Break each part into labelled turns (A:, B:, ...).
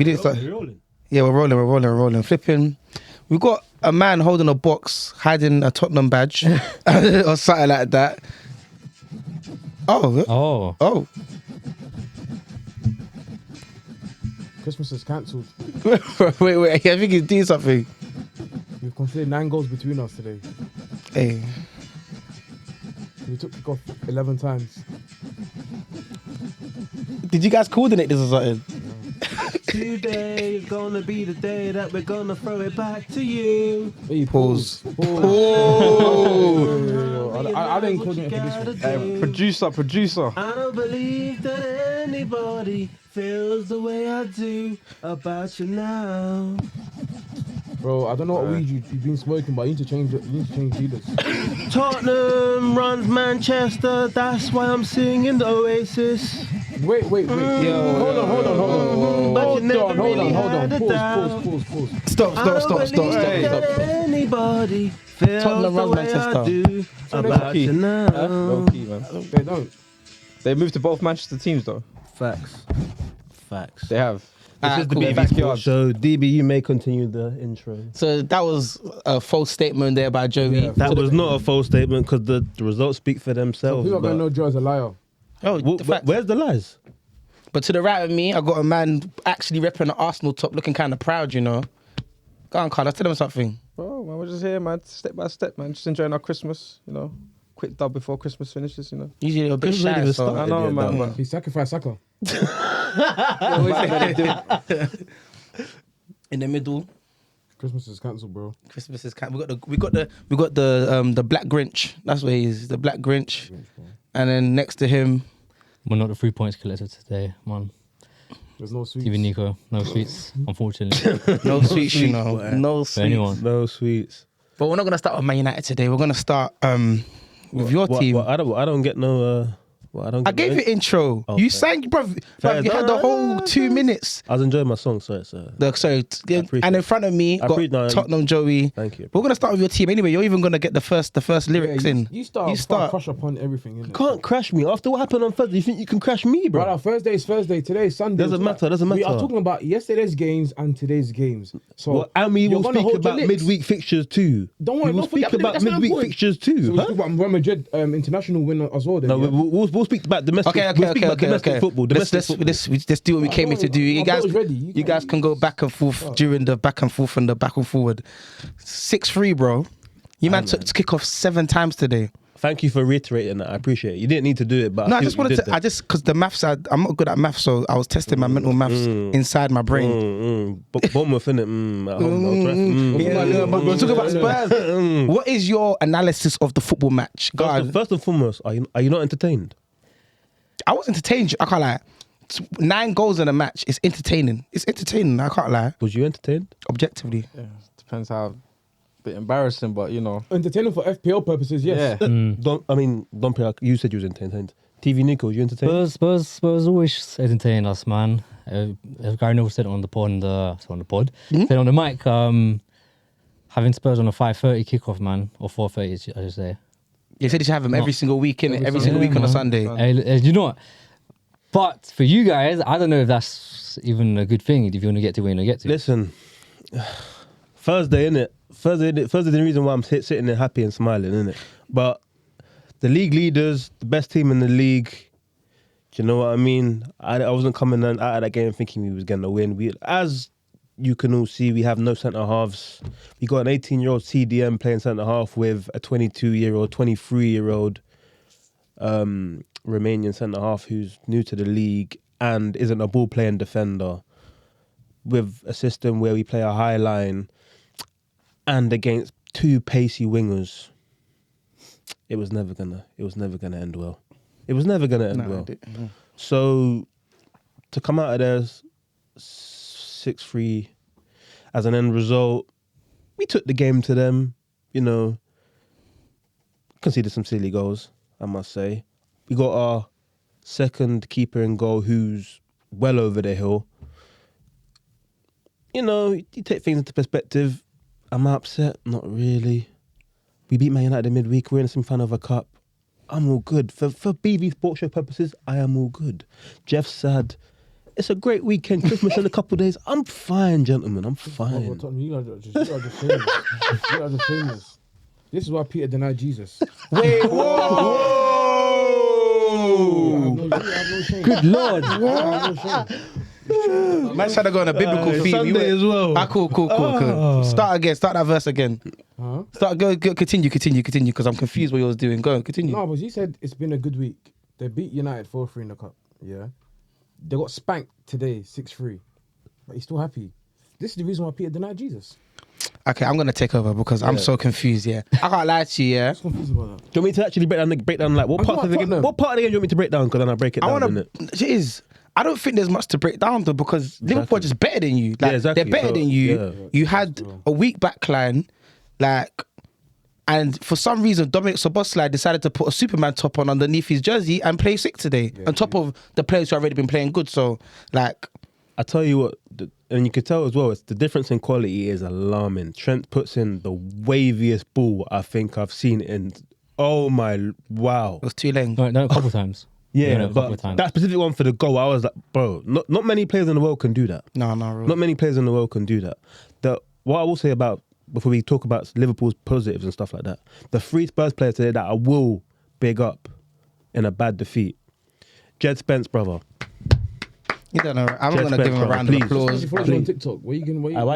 A: We didn't start.
B: We're rolling.
A: Yeah, we're rolling. Flipping. We got a man holding a box, hiding a Tottenham badge or something like that. Oh.
C: Christmas is cancelled.
A: wait. I think he's doing something.
C: We've considered 9 goals between us today.
A: Hey.
C: We took kick off 11 times.
A: Did you guys coordinate this or something?
B: Today is gonna be the day that we're gonna throw it back to you.
C: Hey,
A: Pause.
C: I didn't coordinate for this one.
D: Producer.
B: I don't believe that anybody feels the way I do about you now.
C: Bro, I don't know what weed you've been smoking, but you need to change leaders.
B: Tottenham runs Manchester, that's why I'm singing the Oasis.
C: Wait. Yo, hold on. Pause.
A: Stop.
B: Anybody feels
A: Tottenham
B: the
A: runs
B: way I
A: Manchester.
B: do about you now.
D: Low key, man.
C: They don't.
D: They moved to both Manchester teams though.
B: Facts.
D: They have.
B: This is the
A: cool.
B: BV Sports Show. DB, you may continue the intro.
A: So that was a false statement there by Joey.
C: Yeah,
B: That was not a false statement because the results speak for themselves.
C: People are going to know Joe as a liar.
B: Where's the lies?
A: But to the right of me, I got a man actually repping the Arsenal top, looking kind of proud, you know. Go on, Carl, tell them something.
D: Bro, man, we're just here, man, step by step, man. Just enjoying our Christmas, you know. Quick dub before Christmas finishes, you know.
A: Usually a bit shy, so
D: I know, man. But
C: He sacrificed Saka.
A: in the middle,
C: Christmas is cancelled, bro.
A: Christmas is kind. We got the Black Grinch. That's what he is, the Black Grinch. And then next to him,
E: We're not the 3 points collected today, man.
C: There's no sweets.
E: TV Nico, no sweets, unfortunately.
A: no sweets, you know, no
E: For
A: sweets.
E: anyone.
B: No sweets.
A: But we're not gonna start with Man United today. We're gonna start with your team.
B: I don't get no.
A: I gave you intro.
B: Oh,
A: You
B: fair.
A: sang, bro. You had the whole 2 minutes.
B: I was enjoying my song, sorry. appreciate
A: And in front of me,
B: I
A: got
B: appreciate- no,
A: Tottenham Joey.
B: Thank you.
A: But we're gonna start with your team anyway. You're even gonna get the first lyrics in.
C: You start crush upon everything, innit?
B: Can't crash me. After what happened on Thursday, you think you can crash me, bro?
C: Brother, Thursday is Thursday. Today is Sunday.
B: Doesn't matter.
C: We are talking about yesterday's games and today's games. So
B: Well, and we
C: you're
B: will
C: gonna
B: speak
C: hold your
B: about
C: lips.
B: midweek fixtures too.
C: Don't worry,
B: we will
C: don't forget-
B: speak about
C: that's my
B: midweek
C: point.
B: fixtures too.
C: So we
B: huh?
C: speak about Real Madrid international win as well. Then,
B: No,
C: yeah?
B: we'll speak about domestic.
A: Okay.
B: We'll speak about domestic football. Domestic football.
A: Let's do what we came here to do. You
C: My
A: guys,
C: ball's ready.
A: you guys can go back and forth during the back and forth and the back and forward. 6-3, bro. You man took to kick off 7 times today.
B: Thank you for reiterating that. I appreciate it. You didn't need to do it, but
A: No, I
B: see
A: just
B: what you
A: wanted
B: did
A: to.
B: there.
A: Because the maths, I'm not good at maths, so I was testing my mental maths inside my brain.
B: Bournemouth, innit? At home, Old Trafford.
A: Yeah, but we're talking about Spurs. What is your analysis of the football match?
B: First and foremost, are you not entertained?
A: I was entertained. I can't lie. 9 goals in a match is entertaining. It's entertaining. I can't lie.
B: Was you entertained?
A: Objectively.
D: yeah, depends how. Bit embarrassing, but you know.
C: Entertaining for FPL purposes, yes.
D: Yeah.
B: Don't play. You said you was entertained. TV Nico, was you entertained?
E: Spurs always entertain us, man. As Gary Neville said on the pod, said on the mic, having Spurs on a 5:30 kickoff, man, or 4:30, I should say.
A: You said you should have them every single week, innit? Every single week on a Sunday.
E: You know what? But for you guys, I don't know if that's even a good thing if you want to get to where you want to get to.
B: Listen, Thursday, innit? Thursday's the reason why I'm sitting there happy and smiling, innit? But the league leaders, the best team in the league, do you know what I mean? I wasn't coming out of that game thinking we was going to win. As you can all see, we have no centre-halves. We got an 18-year-old CDM playing centre-half with a 22-year-old, 23-year-old Romanian centre-half who's new to the league and isn't a ball-playing defender, with a system where we play a high line and against 2 pacey wingers. It was never gonna end well. It was never gonna end well. So to come out of there 6-3 as an end result, we took the game to them, you know, conceded some silly goals, I must say. We got our second keeper in goal who's well over the hill. You know, you take things into perspective. Am I upset? Not really. We beat Man United midweek. We're in some fan of a cup. I'm all good. For BV SPORTSHOW purposes, I am all good. Jeff's sad. It's a great weekend. Christmas in a couple of days. I'm fine, gentlemen. I'm
C: Oh,
B: fine.
C: Tottenham, you guys are just famous. You guys are famous. This is why Peter denied Jesus.
A: Wait, whoa!
C: I have no shame.
E: Good Lord.
C: I have no shame.
A: Man, trying to go on a biblical theme.
B: Sunday as well.
A: Cool. Start again. Start that verse again.
C: Huh?
A: Continue, because I'm confused what you was doing. Go, continue.
C: No, but he said it's been a good week. They beat United 4-3 in the cup. Yeah. They got spanked today 6-3. But he's still happy. This is the reason why Peter denied Jesus.
A: Okay, I'm gonna take over because I'm so confused. Yeah, I can't lie to you. Yeah,
C: What's confused about that?
B: Do you want me to actually break down like what
C: I'm
B: part of
C: not
B: the game?
C: Tottenham.
B: What part of the game do you want me to break down? Because then I break it down.
A: I want
B: innit?
A: to. It is. I don't think there's much to break down though because Liverpool are just better than you. Like,
B: Yeah, exactly.
A: They're better
B: So,
A: than you.
B: yeah.
A: You had a weak backline, like, and for some reason Dominic Szoboszlai decided to put a Superman top on underneath his jersey and play sick today, on top of the players who have already been playing good. So, like,
B: I tell you what, and you can tell as well, it's the difference in quality is alarming. Trent puts in the waviest ball I think I've seen in. Oh my, wow.
A: it was too late.
E: No, a couple times.
B: Yeah,
E: No, a couple
B: but
E: of times.
B: that specific one for the goal, I was like, bro, not many players in the world can do that.
A: No,
B: Not many players in the world can do that. What I will say about, before we talk about Liverpool's positives and stuff like that, the 3 Spurs players today that I will big up in a bad defeat. Jed Spence, brother.
A: You don't know. I'm
B: Jed
A: not gonna give him a
B: Spence,
A: round
B: please.
A: of applause.
C: He follows you on TikTok. Why
B: you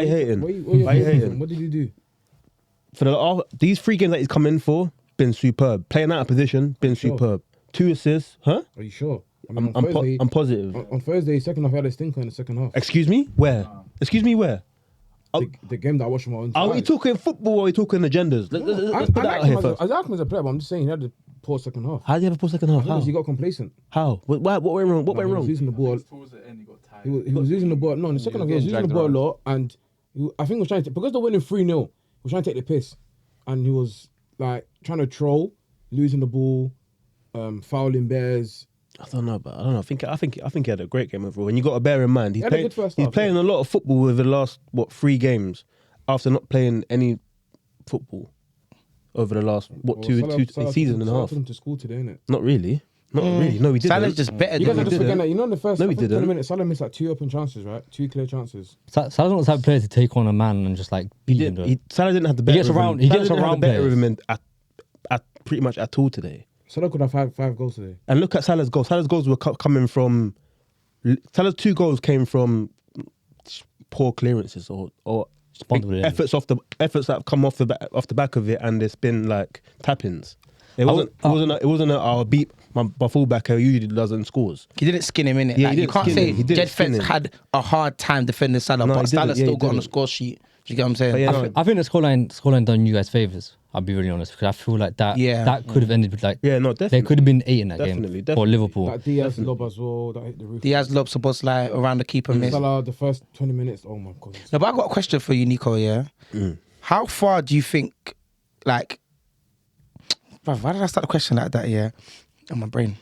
B: hating?
C: Why
B: Why you hating?
C: What did you do?
B: For these 3 games that he's come in for, been superb. Playing out of position, been
C: Sure.
B: superb. 2 assists, huh?
C: Are you sure? I mean,
B: I'm positive.
C: on Thursday, second half, I had a stinker in the second half.
B: Excuse me? Where? Excuse me, where?
C: The game that I watched on my own.
B: Are we talking football or are we talking agendas? Let's put that out here first.
C: I like him as a player, but I'm just saying he had a poor second half.
B: How did you have a poor second half?
C: Because
B: How?
C: he got complacent.
B: How? What went wrong? What went
C: He was
B: wrong?
C: losing the ball.
F: Towards the end, he got tired.
C: He was losing the ball. No, in the second half, he was losing the ball a lot, and I think he was trying to, because they're winning 3-0, he was trying to take the piss, and he was like trying to troll, losing the ball, fouling bears.
B: I don't know. I think he had a great game overall. And you got to bear in mind,
C: had a good first
B: he's
C: half,
B: playing a lot of football with the last 3 games after not playing any football over the last two seasons and a half.
C: Took him to school today, innit?
B: Not really. Not really. No, we didn't.
A: Salah's just better
C: You guys
A: than
C: are
A: him.
C: just forgetting that. You know, in the first
B: No, we
C: 20
B: didn't.
C: minutes, Salah missed like 2 open chances, right? 2 clear chances.
E: Salah's not the type of player to take on a man and just like beat him. though.
B: Salah didn't have the better.
E: gets
B: of him.
E: around- he
B: Salah
E: gets
B: didn't have
E: around
B: the better of
E: players.
B: him at pretty much at all today.
C: Salah could have 5 goals today.
B: And look at Salah's goals. Salah's goals were coming from. Salah's 2 goals came from poor clearances or
E: Responsible, yeah.
B: efforts that have come off the back of it, and it's been like tap-ins. It wasn't. It wasn't. I'll beat my fullback who usually doesn't scores.
A: He didn't skin him in it.
B: Yeah,
A: Like,
B: he
A: you
B: didn't
A: can't
B: skin
A: say
B: him. He didn't
A: Jed
B: skin
A: Fence
B: him.
A: had a hard time defending Salah,
B: No,
A: but
B: he
A: Salah
B: didn't. Yeah,
A: still
B: he
A: got on the
B: didn't.
A: score sheet. Do you get what I'm saying?
B: But yeah, no.
E: I think the scoreline done you guys favors. I'll be really honest because I feel like that could have ended with like
B: Yeah, no,
E: there
B: definitely.
E: could have been 8 in that
B: Definitely,
E: game for Liverpool.
C: That Diaz lob as well, that hit the roof.
A: Diaz lobs supposed to lie around the keeper miss.
C: Salah, the first 20 minutes, oh my God.
A: No, but I got a question for you, Nico. Yeah, how far do you think, like, bruv, why did I start the question like that? Yeah, on my brain.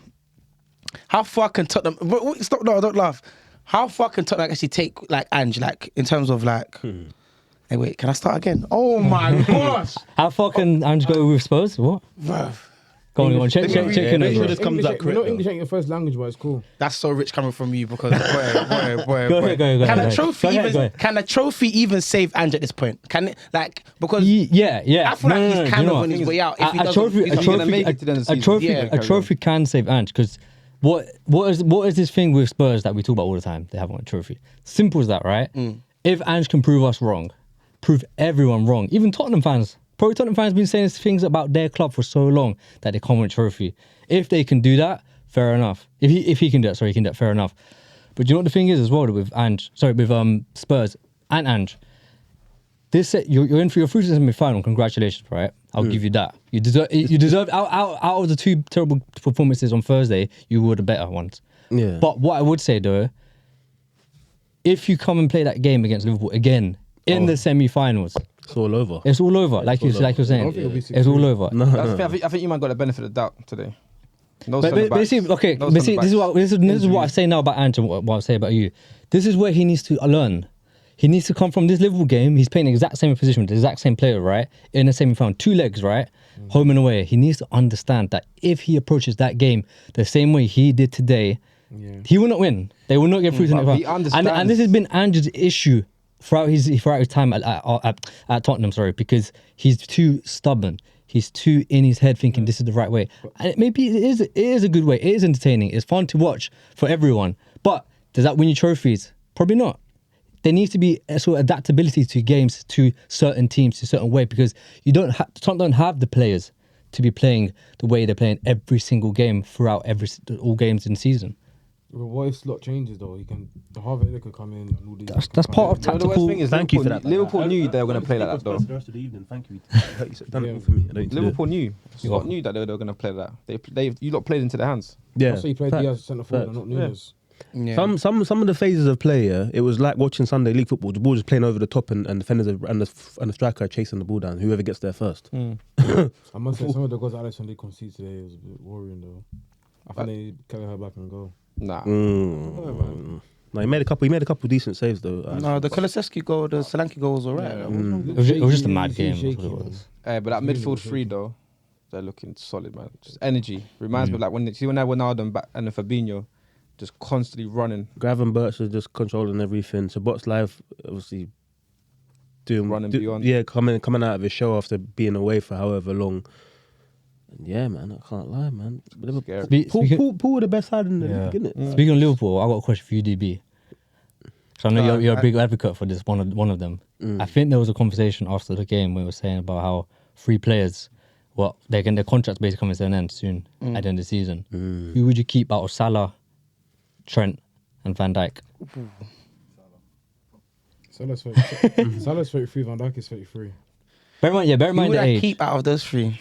A: How far can Tottenham? Stop! No, don't laugh. How far can Tottenham actually take, like, Ange, like, in terms of like? Hey, wait, can I start again? Oh my gosh,
E: How far can Ange go with Spurs? What?
A: bruv.
E: Go on, check
B: Yeah,
E: in
B: make
E: it.
B: sure
E: bro.
B: this comes
C: English,
B: out
C: we
B: correct.
C: know
B: though.
C: English ain't your first language, but it's cool.
A: That's so rich coming from you because boy.
E: Go ahead.
A: Can a
E: Go
A: trophy
E: ahead,
A: even
E: go ahead.
A: can a trophy even save Ange at this point? Can it, like, because
E: Yeah.
A: I feel like he's
E: do you
A: kind
E: know
A: of
E: what?
A: on his way out. If he
E: A
A: doesn't,
E: trophy,
A: he's
E: a
A: not gonna
E: trophy,
F: make it to the end of the
E: a
F: season.
E: trophy,
A: Yeah.
E: a trophy can save Ange because what is this thing with Spurs that we talk about all the time? They haven't won a trophy. Simple as that, right? If Ange can prove us wrong, prove everyone wrong, even Tottenham fans. Probably Tottenham fans been saying things about their club for so long that they can't win a trophy. If they can do that, fair enough. If he can do that, he can do that, fair enough. But you know what the thing is as well with Spurs and Ange. You're in for your first semi-final. Congratulations, right? I'll give you that. You deserve out of the 2 terrible performances on Thursday, you were the better ones.
B: Yeah.
E: But what I would say though, if you come and play that game against Liverpool again in the semi-finals,
B: It's all over.
E: it's all over. Like you're saying,
C: I don't think it'll be
E: it's all over.
D: I think you might got the benefit of the doubt today. No
E: But
D: centre-backs.
E: see, okay,
D: No
E: but see, this
D: centre-backs.
E: is what I say now about Ange and what I say about you. This is where he needs to learn. He needs to come from this Liverpool game. He's playing the exact same position with the exact same player, right? In the semi-final, 2 legs, right? Home and away. He needs to understand that if he approaches that game the same way he did today,
C: Yeah.
E: He will not win. They will not get through to the
D: But
E: next
D: he
E: round.
D: understands.
E: And this has been Ange's issue throughout his time at Tottenham, because he's too stubborn. He's too in his head thinking this is the right way. And maybe it is a good way. It is entertaining. It's fun to watch for everyone. But does that win you trophies? Probably not. There needs to be a sort of adaptability to games, to certain teams, to a certain way, because Tottenham don't have the players to be playing the way they're playing every single game throughout all games in the season.
C: But what if slot changes though? The Harvard could come in and all these.
E: That's part of
D: The worst
E: tactical.
D: thing is
B: Thank you for
D: Liverpool,
B: that.
D: Liverpool knew they were going to play like that though.
B: The rest of the evening. Thank you. You done it all for me. I don't need to do it.
D: Liverpool knew. Scott knew that they were going to play like that. You lot played into their hands.
B: Yeah.
C: That's why he played
B: Facts.
C: Diaz centre forward and
B: Facts.
C: not Nunes.
A: Yeah.
B: Some of the phases of play, it was like watching Sunday League football. The ball just playing over the top, and defenders and the striker chasing the ball down. Whoever gets there first.
C: I must say, some of the goals Alisson did concede today was a bit worrying though. I think they carry her back and go.
D: Nah.
B: No, he made a couple decent saves though.
A: No, the Kulusevski goal, the Solanke goal was alright.
E: It was just a mad game.
C: Shaky,
E: That's what it
C: man.
E: was.
D: But that midfield three though, they're looking solid, man. Just energy. Reminds me of like when they had Ronaldo and Fabinho just constantly running.
B: Gravenberch is just controlling everything. So Bots Live obviously
D: Running beyond.
B: Yeah, coming out of his show after being away for however long. And yeah, man, I can't lie, man.
D: Scary.
B: Pool were the best side in the league, innit?
E: Speaking of Liverpool, I got a question for you, DB. So I know you're a big advocate for this. One of them. I think there was a conversation after the game where we were saying about how 3 players, their contracts basically coming to an end soon at the end of the season. Who would you keep out of Salah, Trent, and Van Dijk?
C: Salah's 33, Van Dijk is 33.
E: Bear in
A: Who
E: mind
A: would
E: the
A: I
E: age.
A: keep out of those 3?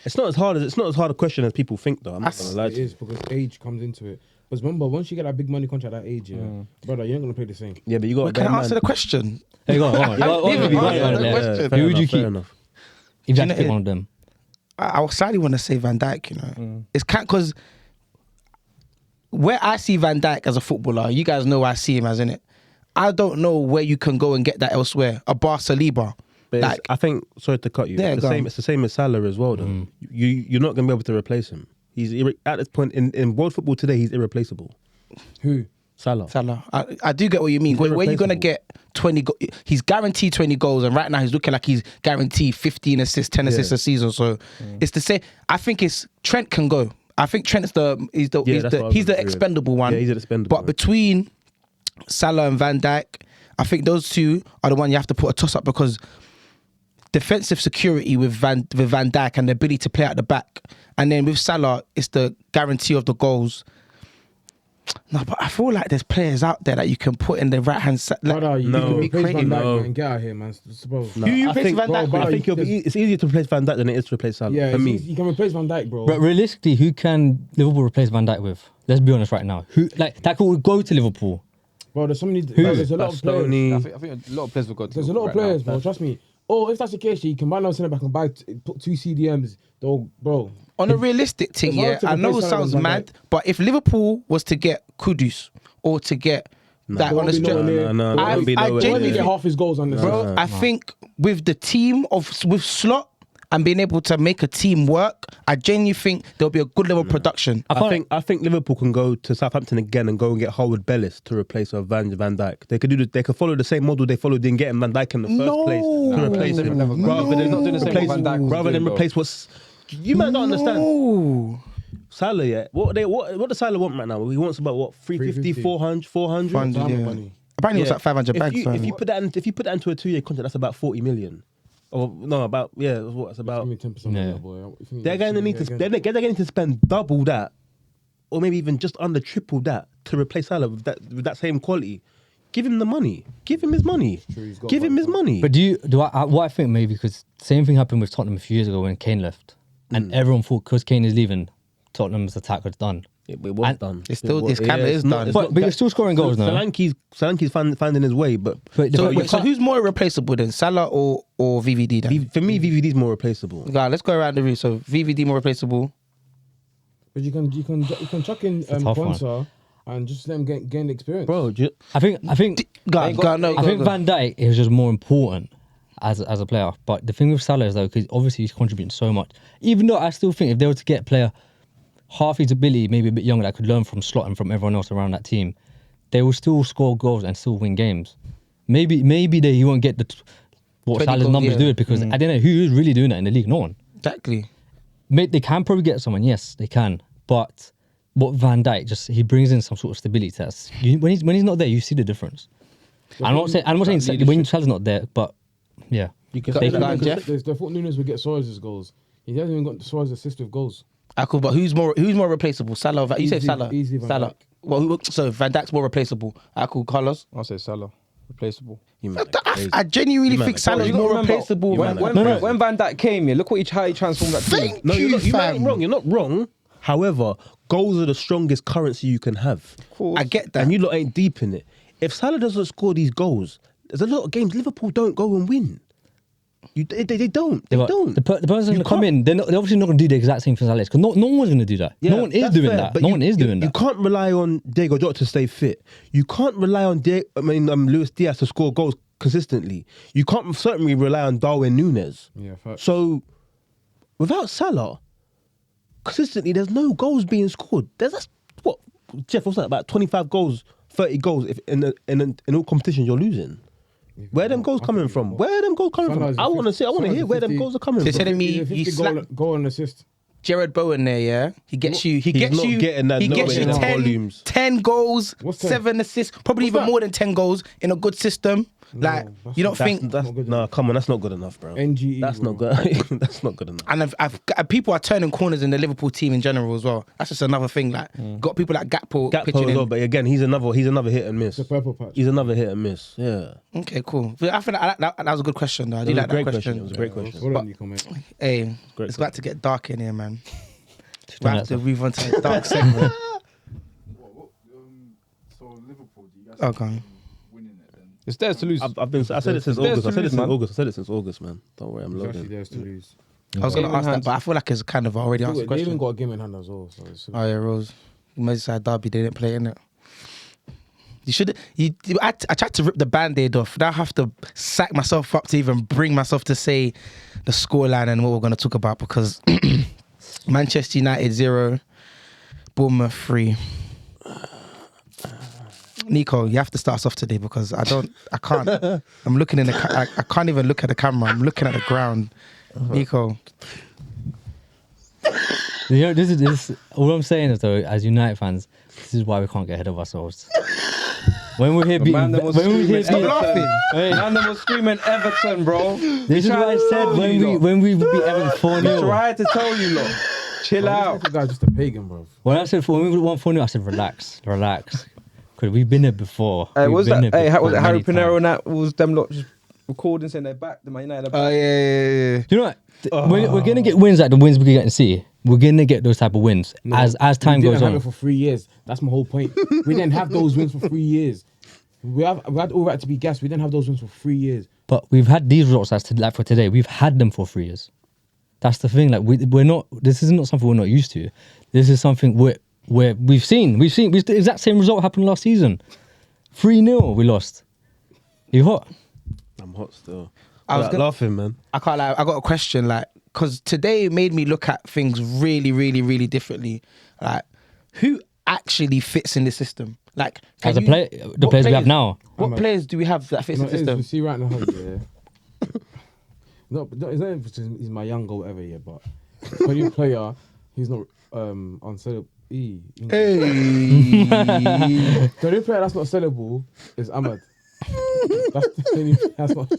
B: It's not as hard a question as people think, though. I'm not gonna lie
C: It
B: to you.
C: is because age comes into it. Because remember, once you get that big money contract at that age, brother, you ain't gonna play the same.
B: Yeah, but you got.
A: Can I answer the question?
E: Hey, go on. Who would you keep? If you had to pick one of them.
A: I slightly want to say Van Dijk, you know. It's because where I see Van Dijk as a footballer, you guys know where I see him as, innit? I don't know where you can go and get that elsewhere. A Saliba.
B: But
A: Like,
B: I think, sorry to cut you.
A: Yeah,
B: It's
A: go on.
B: the same as Salah as well, though. You're not going to be able to replace him. He's at this point in world football today. He's irreplaceable.
C: Who?
B: Salah.
A: I do get what you mean.
B: He's
A: Where you going to
B: irreplaceable.
A: get 20 he's guaranteed 20 goals, and right now he's looking like he's guaranteed 15 assists, 10 assists a season. So it's the same. I think Trent can go. I think Trent's he's
B: that's what I was
A: the
B: gonna say.
A: expendable one.
B: Yeah, he's the expendable
A: But
B: one.
A: between Salah and Van Dijk, I think those two are the one you have to put a toss up, because defensive security with Van Dijk and the ability to play at the back, and then with Salah, it's the guarantee of the goals. No, but I feel like there's players out there that you can put in the right hand side. Like,
C: Brother, you
B: No.
C: can
A: Be
C: replace Van
A: creative.
C: Dijk,
B: No.
C: man. Get out of here, man. Suppose.
B: No,
A: Who you
B: I
A: replace
B: think-
A: Van Dijk
C: Bro,
A: with?
B: I think it's easier to replace Van Dijk than it is to replace Salah.
C: Yeah,
B: for
C: it's
B: me.
C: easy. You can replace Van Dijk, bro.
E: But realistically, who can Liverpool replace Van Dijk with? Let's be honest right now. Who that could go to Liverpool?
C: Bro, there's so many. There's a lot of players.
B: Bastoni.
D: I think a lot of players will go to
C: There's a lot of
D: right
C: players,
D: now.
C: bro. Trust me. Oh, if that's the case, you can buy another centre back and put 2 CDMs. Though, bro.
A: On a realistic thing,
C: It's hard
A: yeah,
C: to
A: I know it
C: replace Salah
A: sounds
C: with Van
A: mad,
C: Dijk.
A: but if Liverpool was to get Kudus or to get that
C: There
A: on the
C: won't be
A: stretch,
C: nowhere near-
B: No,
C: there
A: I-
B: won't be
A: I
B: nowhere
C: won't
A: genuinely
C: even
B: near.
C: get half his goals on this.
A: bro, I think with the team with Slot and being able to make a team work, I genuinely think there'll be a good level of production.
B: I think Liverpool can go to Southampton again and go and get Howard Bellis to replace Van Dijk. They could follow the same model they followed in getting Van Dijk in the first place to replace him,
D: No.
B: rather than
D: Not doing the same
B: replace
D: what Van Dijk was
B: rather than
D: doing,
B: replace what's. You might not understand.
A: No.
B: Salah, yeah. What does Salah want right now? He wants about what 350, 400, 400.
A: 400,
C: Time
A: yeah.
C: and money.
A: Apparently it was like 500 bags.
B: If you put that into a 2-year contract, that's about 40 million. Or no, about it's about.
C: Give me 10%
E: Yeah.
C: on that, boy.
B: They're going to need to. They're going to spend double that, or maybe even just under triple that to replace Salah with that same quality. Give him the money. Give him his money.
C: True, he's got
B: Give him
C: one,
B: his
C: but-
B: money.
E: But what I think maybe, because same thing happened with Tottenham a few years ago when Kane left, and everyone thought because Kane is leaving, Tottenham's attack was done.
B: It was
E: And
B: done.
A: it's still- this
B: was-
A: camera is
B: it's not-
A: done.
B: it's
E: But
B: not
E: you're
B: that-
E: still scoring goals now.
B: Solanke's finding his way, but
E: But
A: So who's more irreplaceable then, Salah or VVD then?
B: for me, VVD's more replaceable.
A: God, let's go around the room. So VVD more replaceable.
C: But you can chuck in
E: a tough one.
C: Quansah and just let him gain the experience.
B: Bro,
E: I think
A: God, no,
E: I think
A: go.
E: Van Dijk is just more important as a player. But the thing with Salah is though, because obviously he's contributing so much. Even though I still think if they were to get a player half his ability, maybe a bit younger, that could learn from Slot and from everyone else around that team, they will still score goals and still win games. Maybe he won't get what
A: 20
E: Salah's
A: goals,
E: numbers
A: yeah.
E: do it because I don't know who is really doing that in the league. No one.
A: Exactly.
E: Mate, they can probably get someone. Yes, they can. But what Van Dijk he brings in some sort of stability to us. When he's not there, you see the difference. I'm not saying when Salah's not there, but yeah,
A: You can
E: They-
A: say that, Jeff.
C: They thought Nunes would get Suarez's goals. He hasn't even got Suarez's assist with goals.
A: Cool, but who's more replaceable? Salah. You said
C: Easily-
A: Salah.
C: easily Van
A: Salah.
C: Dijk.
A: Well, so Van Dijk's more replaceable. Cool, Carlos.
D: I'll say Salah, replaceable.
B: You man are crazy.
A: I genuinely
B: You man
A: think
B: are
A: Salah's
B: crazy.
A: more
D: Remember,
A: replaceable.
B: you
D: When,
B: man
D: when,
B: are
D: when Van Dijk came here, look how he transformed that team.
A: Thank
B: No,
A: you,
B: you're not
A: fam.
B: wrong. You're not wrong. However, goals are the strongest currency you can have.
A: I get that.
B: And you lot ain't deep in it. If Salah doesn't score these goals, there's a lot of games Liverpool don't go and win. They don't. They
E: but
B: don't.
E: The person
B: You
E: going to come
B: can't-
E: in, they're obviously not going to do the exact same thing as Alex because no one's going to do that.
B: Yeah,
E: no one is
B: that's
E: doing
B: fair,
E: that.
B: but
E: No
B: you-
E: one is doing
B: You
E: that.
B: can't rely on Diego Jota to stay fit. You can't rely on Luis Diaz to score goals consistently. You can't certainly rely on Darwin Núñez.
C: Yeah, facts.
B: So, without Salah, consistently, there's no goals being scored. What, Jeff, what's that? About 25 goals, 30 goals if in all competitions you're losing. Where are them goals coming from? Where are them goals coming from? I want to hear where them goals are coming
A: They're
B: from.
A: telling me
C: He's a
A: you
C: 50
A: slap
C: goal and assist.
A: Jared Bowen there, yeah. He gets you. He gets
B: not
A: you.
B: getting that-
A: He
B: not
A: gets you
B: getting them
A: 10,
B: volumes.
A: 10 goals,
C: What's 10?
A: 7 assists, probably
C: What's
A: even
C: that?
A: more than 10 goals in a good system. Like
C: that's
A: you don't
C: not-
A: think.
B: That's
C: not good
B: nah,
C: enough.
B: come on, that's not good enough, bro.
C: NGE,
B: That's
C: bro.
B: not good. That's not good enough.
A: And I've people are turning corners in the Liverpool team in general as well. That's just another thing. Like got people like Gakpo
B: Gakpo
A: pitching
B: as well,
A: in.
B: but again, he's another hit and miss.
C: The purple patch.
B: He's another hit and miss. Yeah,
A: Okay, cool. But I think that was a good question though. I do
B: it was
A: like
B: a great
A: that
B: question.
A: question.
B: It was a great question.
C: Well done, Nico, mate.
A: Hey,
B: Great
A: it's about to get dark in here, man. We
E: done
A: have
E: that
A: to move on to the dark segment.
F: So Liverpool, do you guys
A: Oh, go on.
F: winning it then?
D: It's theirs to lose.
B: I said it since
D: There's
B: August. I said it
D: to lose, man.
B: since August, man. Don't worry, I'm
C: It's actually
B: loading.
C: theirs to lose.
A: I was going to
D: Game in
A: ask that,
D: hand.
A: but I feel like it's kind of already answered the
C: They even
A: question.
C: got a game in hand as well. So it's
A: Oh yeah, Rose. Merseyside derby, they didn't play in it. You should. I tried to rip the band-aid off. Now I have to sack myself up to even bring myself to say the scoreline and what we're going to talk about because Manchester United 0, Bournemouth 3. Nico, you have to start us off today because I can't. I'm looking in the. I can't even look at the camera. I'm looking at the ground. Nico,
E: You know, this is all I'm saying is though, as United fans, this is why we can't get ahead of ourselves. When we're here beating,
D: Man, them was
E: when we're here
D: screaming
E: beating,
D: Everton.
E: Hey,
D: Man, them was screaming Everton, bro.
E: this is what I said when we beat Everton 4-0.
D: Tried to tell you, lot. Chill out.
C: That guy's just a pagan, bro.
E: When we won 4-0, I said relax. Because we've been there before.
D: Hey,
E: We've
D: was
E: been
D: that?
E: there
D: Hey,
E: before
D: was it Harry
E: many
D: Pinero
E: times.
D: and that was them lot just recording saying they're back? The Man United are back.
A: oh yeah.
E: Do you know what? We're gonna get wins like the wins we get in City. We're gonna get those type of wins as time
C: we
E: goes
C: didn't have
E: on.
C: it for 3 years. That's my whole point. We didn't have those wins for 3 years. We had all right to be gassed. We didn't have those wins for 3 years.
E: But we've had these results like for today. We've had them for 3 years. That's the thing. Like we're not. This is not something we're not used to. This is something we've seen. The exact same result happened last season. 3-0 we lost. You hot?
B: I'm hot still.
A: I was gonna-
B: laughing, man.
A: I can't lie. I got a question, like, because today made me look at things really, really, really differently. Like, who actually fits in the system? Like,
E: As a
A: you-
E: player, the
A: what
E: players we have now.
A: What players do we have that fits
C: No,
A: in the
C: it is,
A: system?
C: you see right now, yeah. No, it's not because he's my young or whatever, yeah, but when you player, he's not unsellable.
A: Hey.
C: The only player that's not sellable is Ahmad. That's the only player that's not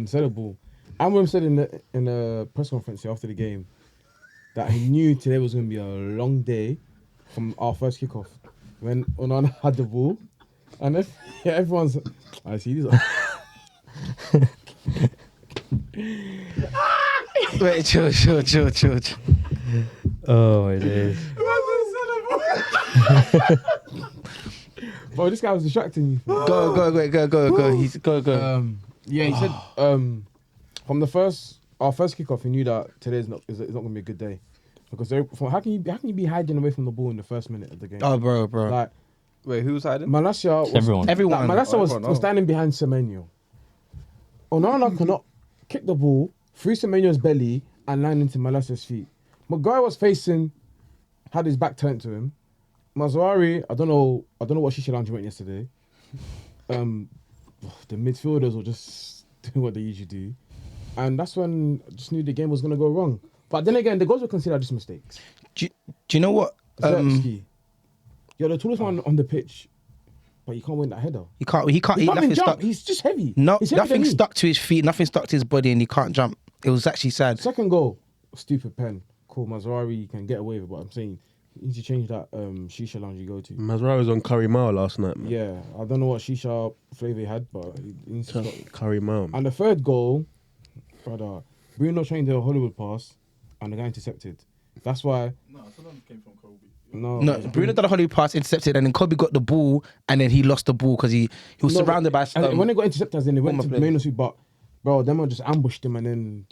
C: sellable. Amram said in the press conference after the game that he knew today was going to be a long day from our first kickoff when Onana had the ball, and then, yeah, everyone's. I see these.
A: Wait, chill.
E: Oh my days.
C: Bro, this guy was distracting me.
A: Go. He's go.
C: Yeah, he said from our first kickoff, he knew that today's not going to be a good day because how can you be hiding away from the ball in the first minute of the game?
A: Oh, bro.
C: Like
D: Wait, who's hiding?
C: Malacia was
E: Everyone.
A: Everyone.
C: Malacia
D: everyone,
C: was standing behind Semenyo. Onana cannot kick the ball through Semenyo's belly and land into Malacia's feet. Maguire was had his back turned to him. Mazraoui, I don't know what Shisha Lounge went yesterday. The midfielders were just doing what they usually do. And that's when I just knew the game was going to go wrong. But then again, the goals were considered just mistakes.
A: Do you know what?
C: Zerkzee, you're the tallest one on the pitch, but you can't win that header.
A: He can't
C: He
A: nothing
C: can't jump.
A: stuck.
C: He's just heavy.
A: No,
C: He's heavier than
A: nothing
C: me.
A: stuck to his feet, nothing stuck to his body, and he can't jump. It was actually sad.
C: Second goal, stupid pen. Cool, Mazraoui can get away with it, but I'm saying you need to change that Shisha Lounge you go to.
B: Mazraoui was on Curry Mile last night, man.
C: Yeah, I don't know what Shisha flavour he had, but he needs to stop.
B: Curry Mile.
C: And the third goal, brother, Bruno trained a Hollywood pass and the guy intercepted. That's why.
F: No, someone came from Kobe.
A: No, Bruno did a Hollywood pass, intercepted, and then Kobe got the ball, and then he lost the ball because he was surrounded by.
C: And when they got intercepted, then they went to
A: players.
C: main suite, but bro, them just ambushed him, and then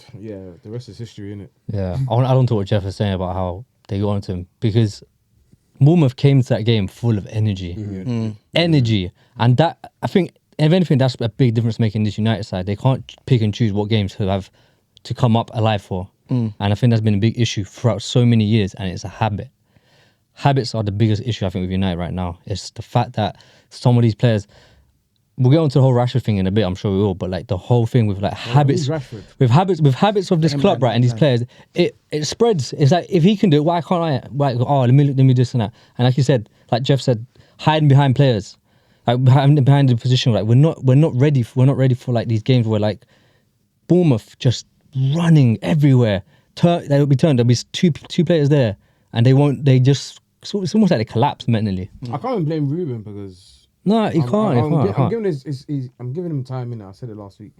C: the rest is history, innit?
E: Yeah, I don't know what Jeff is saying about how they got onto him because Bournemouth came to that game full of energy, energy, and that I think if anything that's a big difference making this United side. They can't pick and choose what games to have to come up alive for, and I think that's been a big issue throughout so many years, and it's a habit. Habits are the biggest issue I think with United right now. It's the fact that some of these players. We'll get onto the whole Rashford thing in a bit, I'm sure we will, but like the whole thing with like habits, with habits of this club, right, and these players, it spreads. It's like if he can do it, why can't I? Let me this and that. And like you said, like Jeff said, hiding behind players, like behind the position, like we're not ready for like these games where like Bournemouth just running everywhere. There'll be two players there, and it's almost like they collapse mentally.
C: I can't even blame Ruben because.
E: No, he can't.
C: I'm giving him time in it. I said it last week,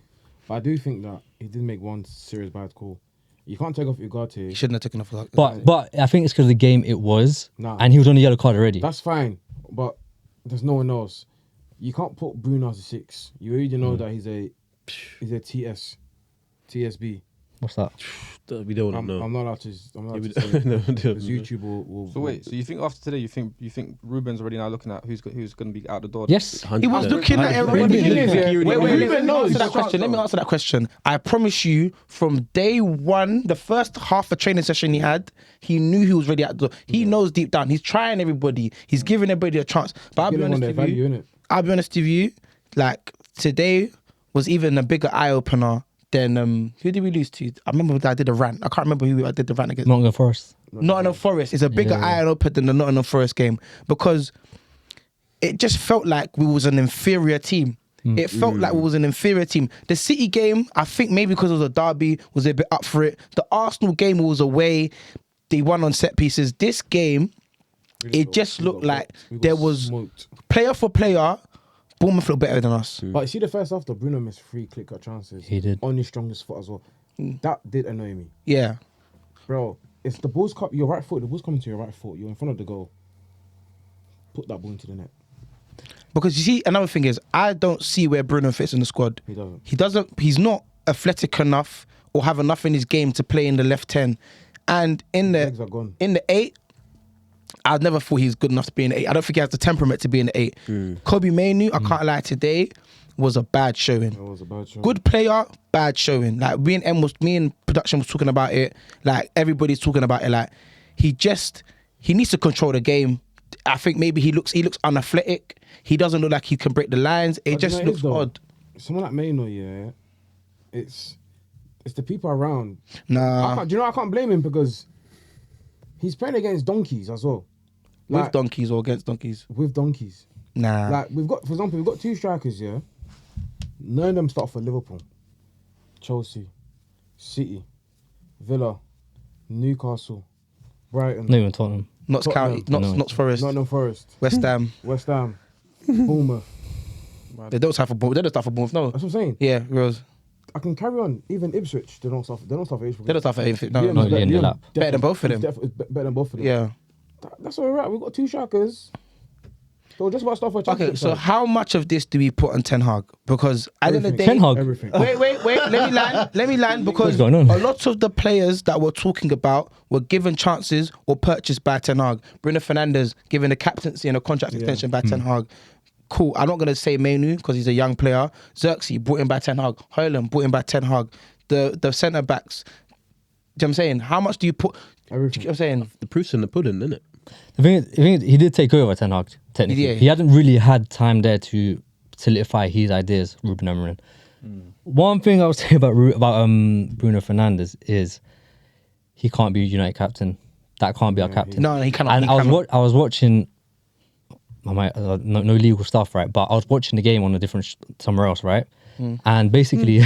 C: but I do think that he did make one serious bad call. You can't take off Ugarte.
A: He shouldn't have taken off.
E: But I think it's because of the game it was,
C: Nah.
E: and he was on the yellow card already.
C: That's fine, but there's no one else. You can't put Bruno as a 6. You already know that he's a TSB.
E: What's that?
B: We don't want to know.
C: I'm not allowed to. I'm not allowed
B: we
C: to say
B: don't- no,
C: because
B: no.
C: YouTube will.
D: So wait, so you think after today, you think Ruben's already now looking at who's going to be out the door?
E: Yes.
A: He was looking at
B: 100%.
A: everybody.
C: Wait,
A: Let me answer that question. Let me answer that question. I promise you, from day one, the first half a training session he had, he knew he was ready at the door. He knows deep down. He's trying everybody. He's giving everybody a chance. But I'll be honest with you, like today was even a bigger eye opener than who did we lose to? I remember that I did a rant. I can't remember who I did the rant against.
E: Nottingham Forest.
A: Nottingham Forest is a bigger eye opener than the Nottingham Forest game because it just felt like we was an inferior team. It felt like we was an inferior team. The City game, I think maybe because it was a derby, was a bit up for it. The Arsenal game was away. They won on set pieces. This game, it just looked like there was player for player. Bournemouth looked better than us.
C: But you see the first half, though, Bruno missed 3 clear-cut chances.
E: He did.
C: On his strongest foot as well. That did annoy me.
A: Yeah.
C: Bro, if the ball's your right foot, the ball's coming to your right foot, you're in front of the goal. Put that ball into the net.
A: Because you see, another thing is, I don't see where Bruno fits in the squad.
C: He doesn't.
A: He's not athletic enough or have enough in his game to play in the left 10. And in
C: Legs are gone.
A: the 8, I never thought he was good enough to be in the 8. I don't think he has the temperament to be in the 8. Kobe Mainu, I can't lie, today was a bad showing.
C: It was a bad show.
A: Good player, bad showing. Like me and production was talking about it. Like everybody's talking about it. Like he needs to control the game. I think maybe he looks unathletic. He doesn't look like he can break the lines. It just looks odd.
C: Someone like Maino, yeah, it's the people around.
A: Nah.
C: I can't blame him because he's playing against donkeys as well.
A: With donkeys or against donkeys?
C: With donkeys.
A: Nah.
C: Like we've got 2 strikers, yeah. None of them start for Liverpool, Chelsea, City, Villa, Newcastle, Brighton.
E: Not even Tottenham.
A: Notts County, Notts Forest,
C: Nottingham Forest,
A: West Ham.
C: Bournemouth.
A: They don't start for Bournemouth. They don't start for Bournemouth. No.
C: That's what I'm saying.
A: Yeah, Rose.
C: I can carry on. Even Ipswich, they don't start for Ipswich.
A: They don't start for anything. No.
E: No, they're in the lap.
A: Better than both of them.
C: Better than both of them.
A: Yeah.
C: That's all right. We've got 2 strikers. So just about stuff for
A: Okay, so how much of this do we put on Ten Hag? Because at the end of the day,
E: Ten Hag.
C: Everything.
A: Wait. Let me land because
E: What's going on?
A: a lot of the players that we're talking about were given chances or purchased by Ten Hag. Bruno Fernandes given a captaincy and a contract extension by Ten Hag. Cool. I'm not going to say Mainu because he's a young player. Xerxes brought in by Ten Hag. Haaland brought in by Ten Hag. The centre backs, what I'm saying? How much do you put?
C: Everything.
A: You know what I'm saying?
B: The proof's in the pudding, isn't it?
E: The thing is, he did take over Ten Hag, technically.
A: Yeah.
E: He hadn't really had time there to solidify his ideas, Ruben Amorim. One thing I would say about Bruno Fernandes is he can't be United captain. That can't be our captain.
A: No, he cannot.
E: And
A: he
E: I
A: cannot.
E: was watching. No legal stuff, right? But I was watching the game on a different somewhere else, right? And basically, I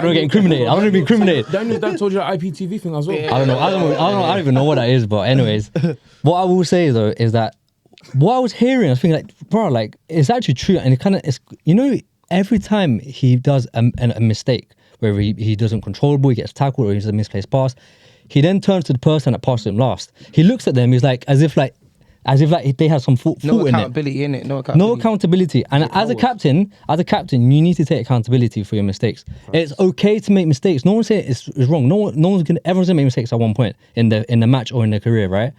E: don't get incriminated. I don't want to be incriminated.
C: Daniel's dad told you that IPTV thing as well.
E: I don't know. I don't even know what that is. But anyways, what I will say though is that what I was hearing, I was thinking like, bro, like it's actually true, and it kind of, every time he does a mistake, where he doesn't control the ball, he gets tackled, or he does a misplaced pass, he then turns to the person that passed him last. He looks at them. He's like, as if they have some fault
A: No
E: in it.
A: accountability in it.
E: No accountability. And as a captain, you need to take accountability for your mistakes. It's okay to make mistakes. No one's saying it's wrong. Everyone's gonna make mistakes at one point in the match or in their career, right?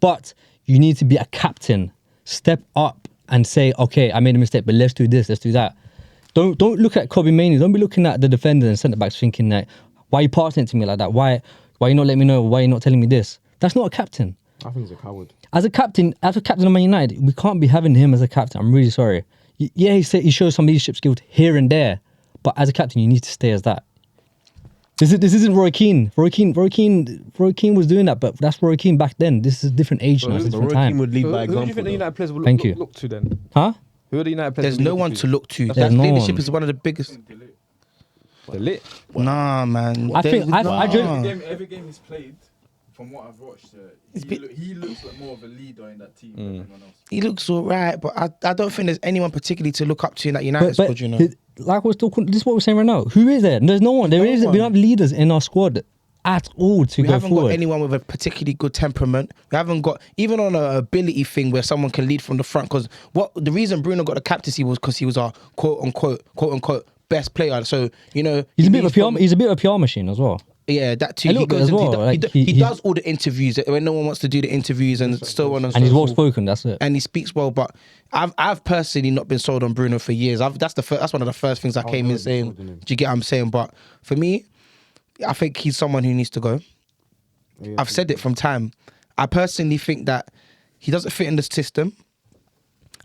E: But you need to be a captain. Step up and say, okay, I made a mistake, but let's do this, let's do that. Don't look at Kobe Mainoo. Don't be looking at the defender and centre backs thinking that, why are you passing it to me like that? Why you not letting me know? Why are you not telling me this? That's not a captain.
C: I think he's a coward.
E: As a captain of Man United, we can't be having him as a captain. I'm really sorry. Yeah, he shows some leadership skills here and there, but as a captain, you need to stay as that. This isn't Roy Keane. Roy Keane was doing that, but that's Roy Keane back then. This is a different age now. It's a different
B: Roy Keane
E: time.
B: would lead
D: Who
B: by
D: do you
B: example.
D: think the
B: though.
D: United players will
E: Thank you.
D: look to then?
E: Huh?
D: Who are the United players?
A: There's no one to look to.
E: There's
A: That
E: no
A: leadership
E: one.
A: is one of the biggest.
D: The lit.
A: Nah, man.
E: I think I
A: Nah.
E: just
F: Every game he's played, from what I've watched, he looks like more of a leader in that team than anyone else.
A: He looks all right, but I don't think there's anyone particularly to look up to in that United squad, you know.
E: Like we're still, this is what we're saying right now. Who is there? There's no one. We don't have leaders in our squad at all to
A: We
E: go
A: haven't
E: forward.
A: got anyone with a particularly good temperament. We haven't got, even on an ability thing where someone can lead from the front. Because the reason Bruno got the captaincy was because he was our quote unquote best player. So, you know.
E: He's a bit of a PR machine as well.
A: Yeah, that too.
E: A
A: He
E: little bit
A: goes
E: as
A: into,
E: well,
A: he does all the interviews when no one wants to do the interviews and so on and so
E: And he's well
A: forth.
E: spoken. That's it.
A: And he speaks well, but I've personally not been sold on Bruno for years. That's one of the first things I came in saying. Do you get what I'm saying? But for me, I think he's someone who needs to go.
C: Yeah,
A: I've said it from time. I personally think that he doesn't fit in the system.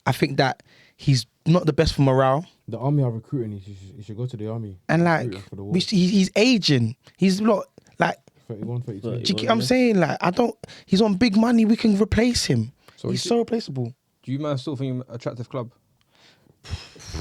A: I think that he's not the best for morale.
C: The army are recruiting. He should go to the army.
A: And
C: Recruiting
A: like,
C: for the war.
A: he's aging. He's not like.
C: 31, 32.
A: Do you get what I'm saying? Like, he's on big money. We can replace him.
D: So
A: He's so replaceable.
D: Do you man still think him an attractive club?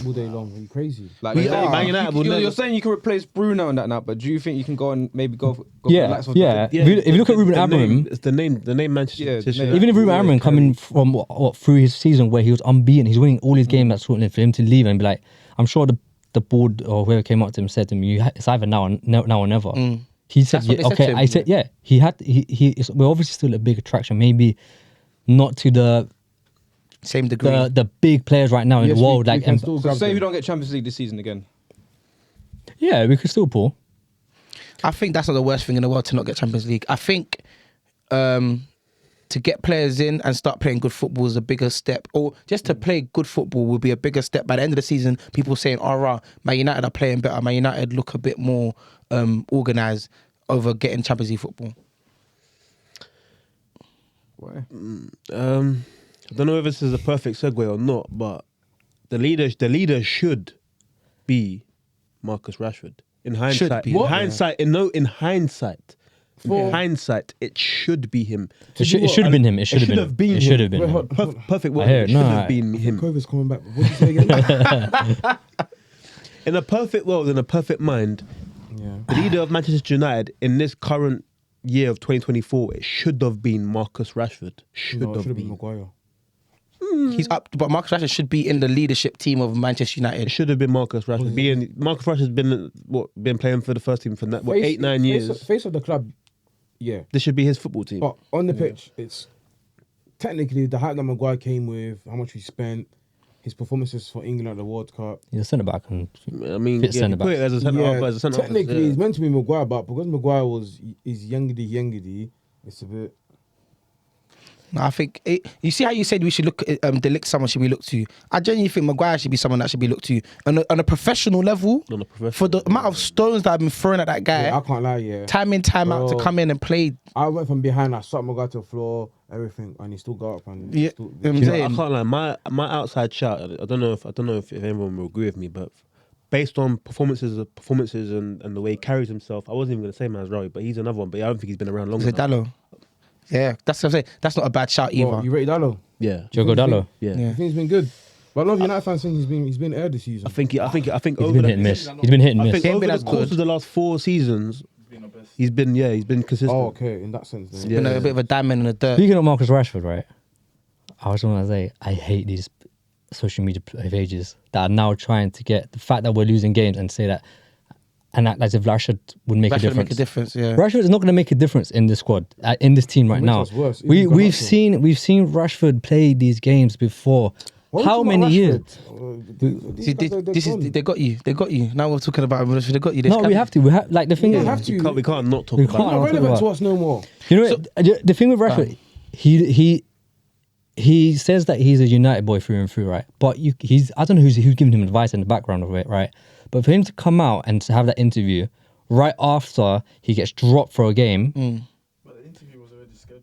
C: All day long. Are you crazy?
D: Like
A: We
D: you're saying-
A: are.
B: Man United will
D: you're
B: never-
D: saying you can replace Bruno and that now, but do you think you can go and maybe go for
E: Yeah,
D: the likes of
E: yeah.
B: Yeah,
E: If you look at Ruben
B: the name-
E: Amorim,
B: it's the name Manchester.
D: Yeah, the
B: City.
D: name.
E: even if Ruben Amorim coming from what through his season where he was unbeaten, he's winning all his games. That's sort of for him to leave and be like, I'm sure the board or whoever came up to him said to him, it's either now or never. He said,
A: That's what
E: yeah,
A: they said
E: okay.
A: to him.
E: I said, yeah. We're obviously still a big attraction, maybe not to the
A: Same degree.
E: the big players right now in
C: Yes,
E: the world.
C: we
E: Like,
C: can still
D: So
C: grab
D: say if
C: them.
D: you don't get Champions League this season again.
E: yeah, we could still pull.
A: I think that's not the worst thing in the world to not get Champions League. I think to get players in and start playing good football is a bigger step. Or just to play good football will be a bigger step. By the end of the season, people saying, Man United are playing better. Man United look a bit more organised over getting Champions League football.
D: Why?
B: I don't know if this is a perfect segue or not, but the leader should be Marcus Rashford. In hindsight,
A: be.
B: in
A: What?
B: hindsight, it should be him.
E: It should have been him. It should have been. It should have been.
C: Wait,
E: him.
C: hold-
B: Perfect
E: I
B: word.
E: hear
B: It
E: it.
B: should
E: No,
B: have been him.
C: COVID's coming back. What did you say again?
B: In a perfect world, in a perfect mind,
C: Yeah.
B: the leader of Manchester United in this current year of 2024, it should have been Marcus Rashford. Should
C: No, it
B: have
C: should have been
B: been.
C: Maguire.
A: He's up, but Marcus Rashford should be in the leadership team of Manchester
B: It
A: United.
B: should have been Marcus Rashford. Marcus Rashford's been playing for the first team for
C: Face-
B: 8-9 years.
C: Face of the club, yeah.
B: This should be his football team.
C: But on the pitch, it's technically the hype that Maguire came with, how much he spent, his performances for England at the World Cup.
E: He's a centre back, and
B: I mean,
E: Fit
B: yeah,
E: centre
B: you put it
E: backs.
B: as a centre half,
C: Yeah,
B: but as a centre half,
C: technically
B: yeah.
C: he's meant to be Maguire, but because Maguire is youngity, it's a bit.
A: No, I think you see how you said we should look at Delict, someone should be looked to. I genuinely think Maguire should be someone that should be looked to on a professional level. For the amount of stones that have been thrown at that guy,
C: Yeah, I can't lie, yeah.
A: time in, time out to come in and play.
C: I went from behind, I shot Maguire to the floor, everything, and he still got up and
A: Yeah,
C: still,
A: I'm
B: I
A: saying.
B: can't lie. My outside shout. I don't know if everyone will agree with me, but based on performances and the way he carries himself, I wasn't even going to say Mazraoui, but he's another one. But I don't think he's been around long
A: Is it
B: enough.
A: Dallo? Yeah, that's what I'm saying. That's not a bad shout either.
C: What, you rated Dallo?
B: Yeah,
E: Diogo Dallo.
B: yeah.
C: I think he's been good. But a lot of United fans think he's been aired this season.
B: I think
E: He's
B: over
E: been
B: the,
E: hit and miss. He's been hit and
B: I
E: miss.
B: think
A: Ain't
B: over
A: been
B: the
A: as
B: course
A: good.
B: of the last 4 seasons, he's been consistent.
C: Oh, okay, in that sense. Then.
A: Been a bit of a diamond in the dirt.
E: Speaking of Marcus Rashford, right? I was going to say, I hate these social media pages that are now trying to get the fact that we're losing games and say that, and act as if Rashford would make a
A: Rashford
E: difference.
A: make a difference, yeah.
E: Rashford is not going to make a difference in this squad, in this team right
C: Makes
E: now.
C: us worse.
E: We've seen Rashford play these games before.
C: What
E: How
C: we talking
E: many
C: about
E: years?
C: Rashford?
A: See, this is they got you. They got you. Now we're talking about Rashford. They got you.
E: No, we have to. We have like the thing
C: We
E: is,
C: have to.
B: We can't not talk
E: We
B: about
E: can't.
B: it.
C: Not
E: I'll talk
C: relevant
E: about-
C: to us no more.
E: you know the thing with Rashford, he says that he's a United boy through and through, right? But he's I don't know who's giving him advice in the background of it, right? But for him to come out and to have that interview right after he gets dropped for a game.
F: But the interview was already scheduled.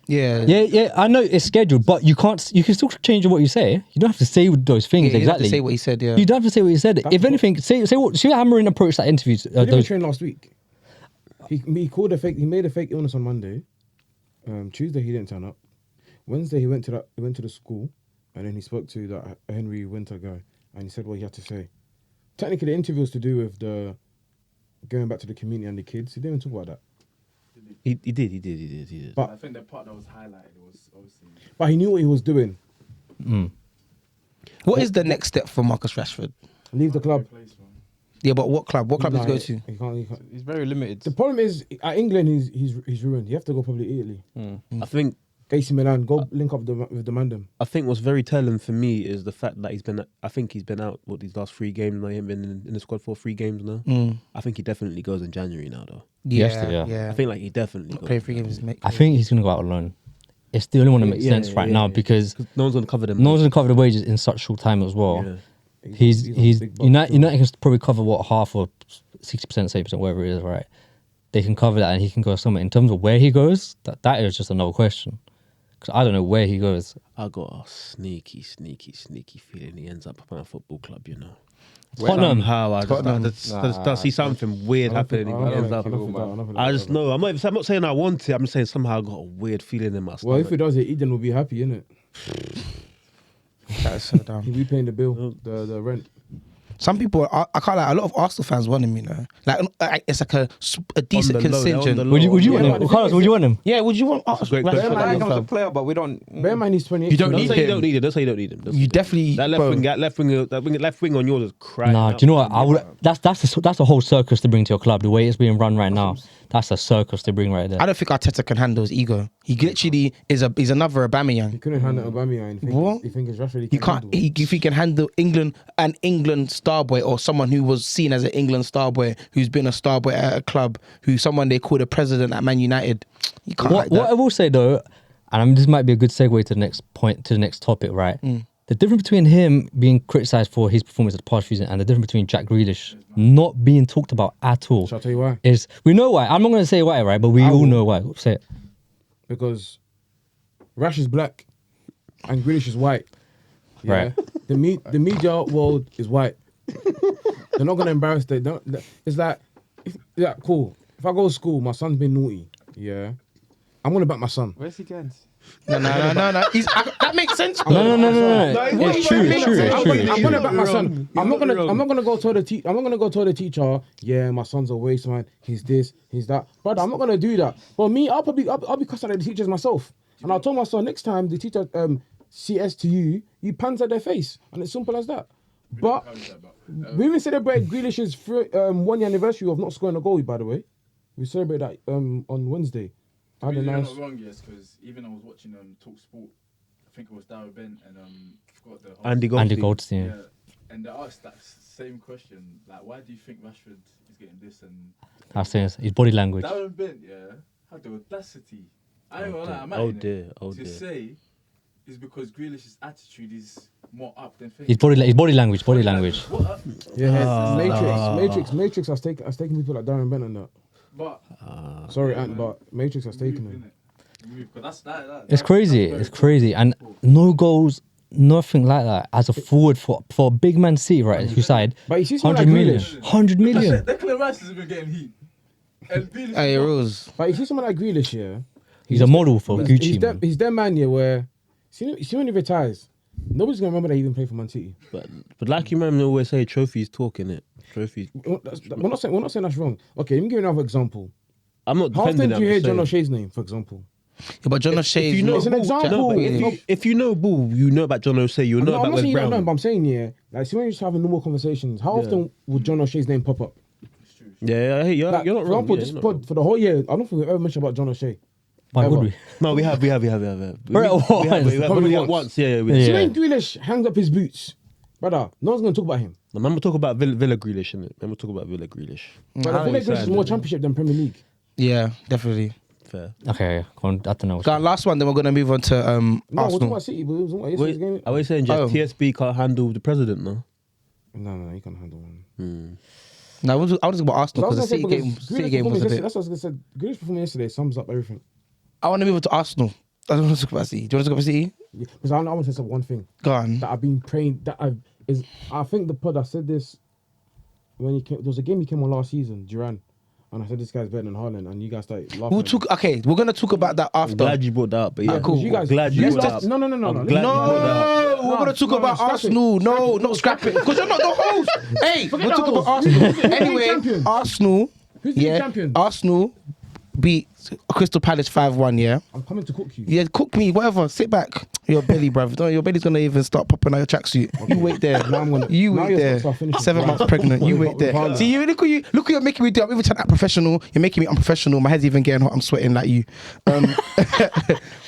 A: Yeah.
E: Yeah, I know it's scheduled, but you can still change what you say. You don't have to say those things
A: Yeah, you don't have to
E: exactly.
A: say what he said, yeah.
E: You don't have to say what he said. If anything, say what. See how Mourinho approached that interview.
C: He didn't
E: Those,
C: train last week. He called a fake. He made a fake illness on Monday. Tuesday he didn't turn up. Wednesday he went to the school, and then he spoke to that Henry Winter guy, and he said what he had to say. Technically, the interview was to do with the going back to the community and the kids. He didn't even talk about that.
B: He did.
C: But
F: I think the part that was highlighted was obviously.
C: he knew what he was doing.
A: What is the next step for Marcus Rashford?
C: Leave the club.
F: Place, man.
A: Yeah, but what club? What club does he go to?
C: He can't.
D: He's very limited.
C: The problem is at England, he's ruined. You have to go probably Italy.
B: I think
C: AC Milan, go link up with the Mandem.
B: I think what's very telling for me is the fact that he's been out these last 3 games. Now he hasn't been in the squad for 3 games now. I think he definitely goes in January now, though.
E: Yeah.
B: I think like he definitely goes.
A: Play 3 games.
E: I think he's going to go out alone. It's the only one that makes sense right now because
B: no one's gonna cover them.
E: no one's going to cover the wages in such short time as well.
B: Yeah.
E: He's
C: on big bucks
E: United
C: still.
E: can probably cover what half or 60%, 70%, whatever it is, right? They can cover that and he can go somewhere. In terms of where he goes, that is just another question. Because I don't know where he goes.
B: I got a sneaky feeling he ends up at a football club. You know,
E: Tottenham.
B: somehow I just see something weird happening. He ends up. I just know. I'm not saying I want it. I'm just saying somehow I got a weird feeling in my stomach.
C: Well, if he does it, Eden will be happy, innit?
A: That is so dumb.
C: He'll be paying the bill, the rent.
A: Some people, I can't lie. A lot of Arsenal fans want him. You know, like it's like a decent
B: the low, they're on
A: contingent.
B: the low.
E: Would you want
C: Yeah,
E: him?
C: but
E: Carlos, would you want him?
A: Yeah, would you want
B: great
A: Rashford
B: question.
A: at
D: Bear
A: your
D: in mind,
A: club?
D: he's a player, but we don't.
C: Bear in mind, he's 28.
A: You don't
B: Don't
A: need
B: say you
A: him.
B: don't need him. Don't say you don't need him.
A: You definitely
B: That left wing on yours is crying.
E: Nah,
B: out.
E: do you know what? I would. That's a whole circus to bring to your club. The way it's being run right now, that's a circus to bring right there.
A: I don't think Arteta can handle his ego. He literally is another
C: He
A: Aubameyang.
C: couldn't handle Aubameyang.
A: What?
C: He think it's Rashford.
A: He can't. If he can handle an England star boy, or someone who was seen as an England star boy, who's been a star boy at a club, who's someone they call the president at Man United, he can't.
E: What,
A: like
E: what I
A: that.
E: will say though, and this might be a good segue to the next point, to the next topic, right? The difference between him being criticised for his performance at the past season and the difference between Jack Grealish not being talked about at all
C: Shall I tell you why?
E: is we know why. I'm not going to say why, right? But we all know why. Say it.
C: Because Rash is black and Grealish is white. Yeah?
E: Right.
C: The media world is white. They're not gonna embarrass them. It's like, cool. If I go to school, my son's been naughty. Yeah, I'm gonna back my son.
D: Where's he going?
A: No. That makes sense.
E: No.
A: what
E: It's
A: do you
E: true.
A: mean?
E: It's true.
C: I'm
E: It's
C: gonna,
E: true.
C: I'm gonna back my son.
B: He's
C: I'm not
B: not
C: gonna.
B: wrong.
C: I'm not gonna go tell the teacher. I'm not gonna go tell the teacher. Yeah, my son's a waste man. He's this. He's that. Brother, I'm not gonna do that. But me, I'll be cussing at the teachers myself. And I'll tell my son next time the teacher CS to you, you pants at their face, and it's simple as that. But we even celebrated Grealish's 1 year anniversary of not scoring a goal. By the way, we celebrated that on Wednesday. I had a
F: You're
C: nice.
F: not wrong, yes, because even I was watching Talk Sport. I think it was Darryl Ben and forgot the host.
B: Andy Goldstein.
E: Yeah.
F: And they asked that same question, like, why do you think Rashford is getting this? And
E: I was saying his body language.
F: Darren Bent, yeah, had the audacity I ain't gonna lie, I'm at
B: Oh
F: it.
B: dear.
F: To say is because Grealish's attitude is more up than face.
E: His body language.
C: Yeah, Matrix has taken people like Darren Bent and that.
F: But
C: Sorry, Ant, but Matrix has taken him.
E: It's crazy. It's crazy, and no goals, nothing like that. As a forward for a big Man City, right? As you side,
C: But you see someone
E: 100
C: like
E: million.
C: Grealish.
E: 100 million.
F: Declan Rice has been getting heat.
A: Hey, Rose.
C: But you see someone like Grealish, yeah.
E: He's a model for Gucci, man.
C: He's that man, yeah, where see when he retires, nobody's gonna remember that he even played for Man City.
B: But like you remember always say, trophies talking it. Trophies.
C: We're not saying that's wrong. Okay, let me give you another example.
B: I'm not
C: How often
B: defending
C: do you hear
B: that.
C: John O'Shea's name, for example?
A: Yeah, but John O'Shea
B: If you know
C: It's an
B: ball,
C: example.
B: if you know ball, you know about John O'Shea. You know
C: I'm
B: about
C: not
B: Wes
C: saying you don't know,
B: Brown.
C: but I'm saying, yeah, like, see when you're just having normal conversations, how often would John O'Shea's name pop up?
B: Yeah, hey, you're
C: Like,
B: not
C: for
B: wrong.
C: example,
B: Yeah,
C: just
B: you're not wrong.
C: for the whole year, I don't think we've ever mentioned about John O'Shea.
E: Why would
C: Ever.
E: we?
B: No, we have.
E: We're at
B: We
C: Probably
B: have
C: once.
B: once. Yeah.
C: See
E: Yeah.
C: when Grealish hangs up his boots, brother, no one's gonna talk about him.
B: Remember talk about Villa Grealish, innit? Remember talk about Villa Grealish.
C: But I feel like Grealish is more Championship than Premier League.
A: Yeah, definitely.
B: Fair.
E: Okay, go on, I don't know.
A: Go on, last one, then we're gonna move on to
C: No, we're talking
A: Arsenal.
C: about City, but it was talking about yesterday's game.
B: Are we saying just
A: Oh.
B: TSB can't handle the president, no?
C: No, you can't handle one.
A: No, I was talking about Arsenal
C: So I was
A: because the
C: gonna say,
A: City game was a bit.
C: That's what I was gonna say. Grealish performance yesterday sums up everything.
A: I want to move on to Arsenal. I don't want to talk about City. Do you want to talk about City?
C: Yeah, because I want to say one thing
A: Go on.
C: that I've been praying that I think the pod I said this when he came. There was a game he came on last season, Duran, and I said this guy's better than Haaland, and you guys started laughing.
A: We'll talk. Okay, we're gonna talk about that
B: I'm
A: after.
B: glad you brought that up, but yeah.
A: cool.
C: You guys,
B: Glad you
C: let's
B: brought
C: just-
B: that up.
C: No.
B: I'm
C: let's-
B: glad you brought that up.
A: No, we're gonna talk about
C: scrap it.
A: Arsenal. No, not scrap it, because you're not the host. Hey, we'll
C: the
A: talk about
C: host.
A: Arsenal.
C: Who's the
A: Anyway,
C: champion?
A: Arsenal.
C: Who's the
A: Yeah,
C: champion?
A: Arsenal beat Crystal Palace 5-1. Yeah.
C: I'm coming to cook you.
A: Yeah, cook me, whatever. Sit back. Your belly, bruv. No, your belly's gonna even start popping out your tracksuit. You wait there.
C: Now I'm gonna-
A: You
C: now
A: wait
C: you're
A: there.
C: supposed to finish it.
A: 7 months pregnant. You wait there.
C: Haaland.
A: See, you look what you're making me do. I'm even trying to act professional. You're making me unprofessional. My head's even getting hot. I'm sweating like you.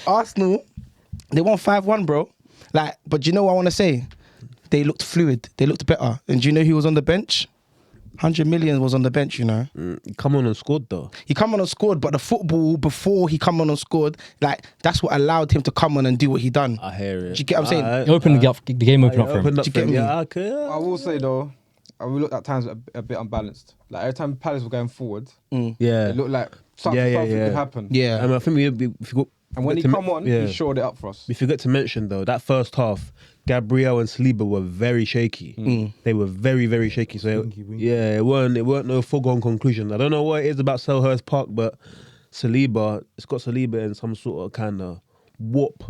A: Arsenal, they won 5-1, bro. Like, but do you know what I want to say? They looked fluid. They looked better. And do you know who was on the bench? 100 million was on the bench, you know.
B: Come on and scored though.
A: He come on and scored, but the football before he come on and scored, like that's what allowed him to come on and do what he done.
B: I hear it.
A: Do you get what I'm saying?
B: Alright.
E: It opened the game opened up for him.
B: Opened up
A: Do you
B: for him.
A: get me?
B: Yeah, okay.
D: I will say though, we looked at times a bit unbalanced. Like every time Palace were going forward,
B: Yeah.
D: it looked like something
B: Yeah.
D: could happen.
A: Yeah.
B: I think if you
D: And when he
B: forget to
D: come on,
B: yeah.
D: he shored it up for us.
B: We forget to mention though that first half, Gabriel and Saliba were very shaky. They were very, very shaky. So
C: Winky.
B: yeah, it weren't no foregone conclusion. I don't know what it is about Selhurst Park, but Saliba, it's got Saliba in some sort of kind of warp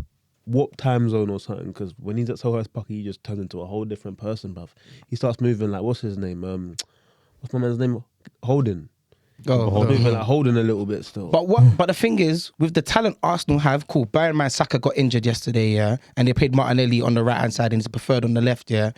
B: time zone or something. Because when he's at Selhurst Park, he just turns into a whole different person, bruv. He starts moving like what's his name? What's my man's name? Holden. Moving like Holden a little bit still.
A: But the thing is, with the talent Arsenal have, cool. Bear in mind, Saka got injured yesterday, yeah, and they played Martinelli on the right hand side and he's preferred on the left, yeah.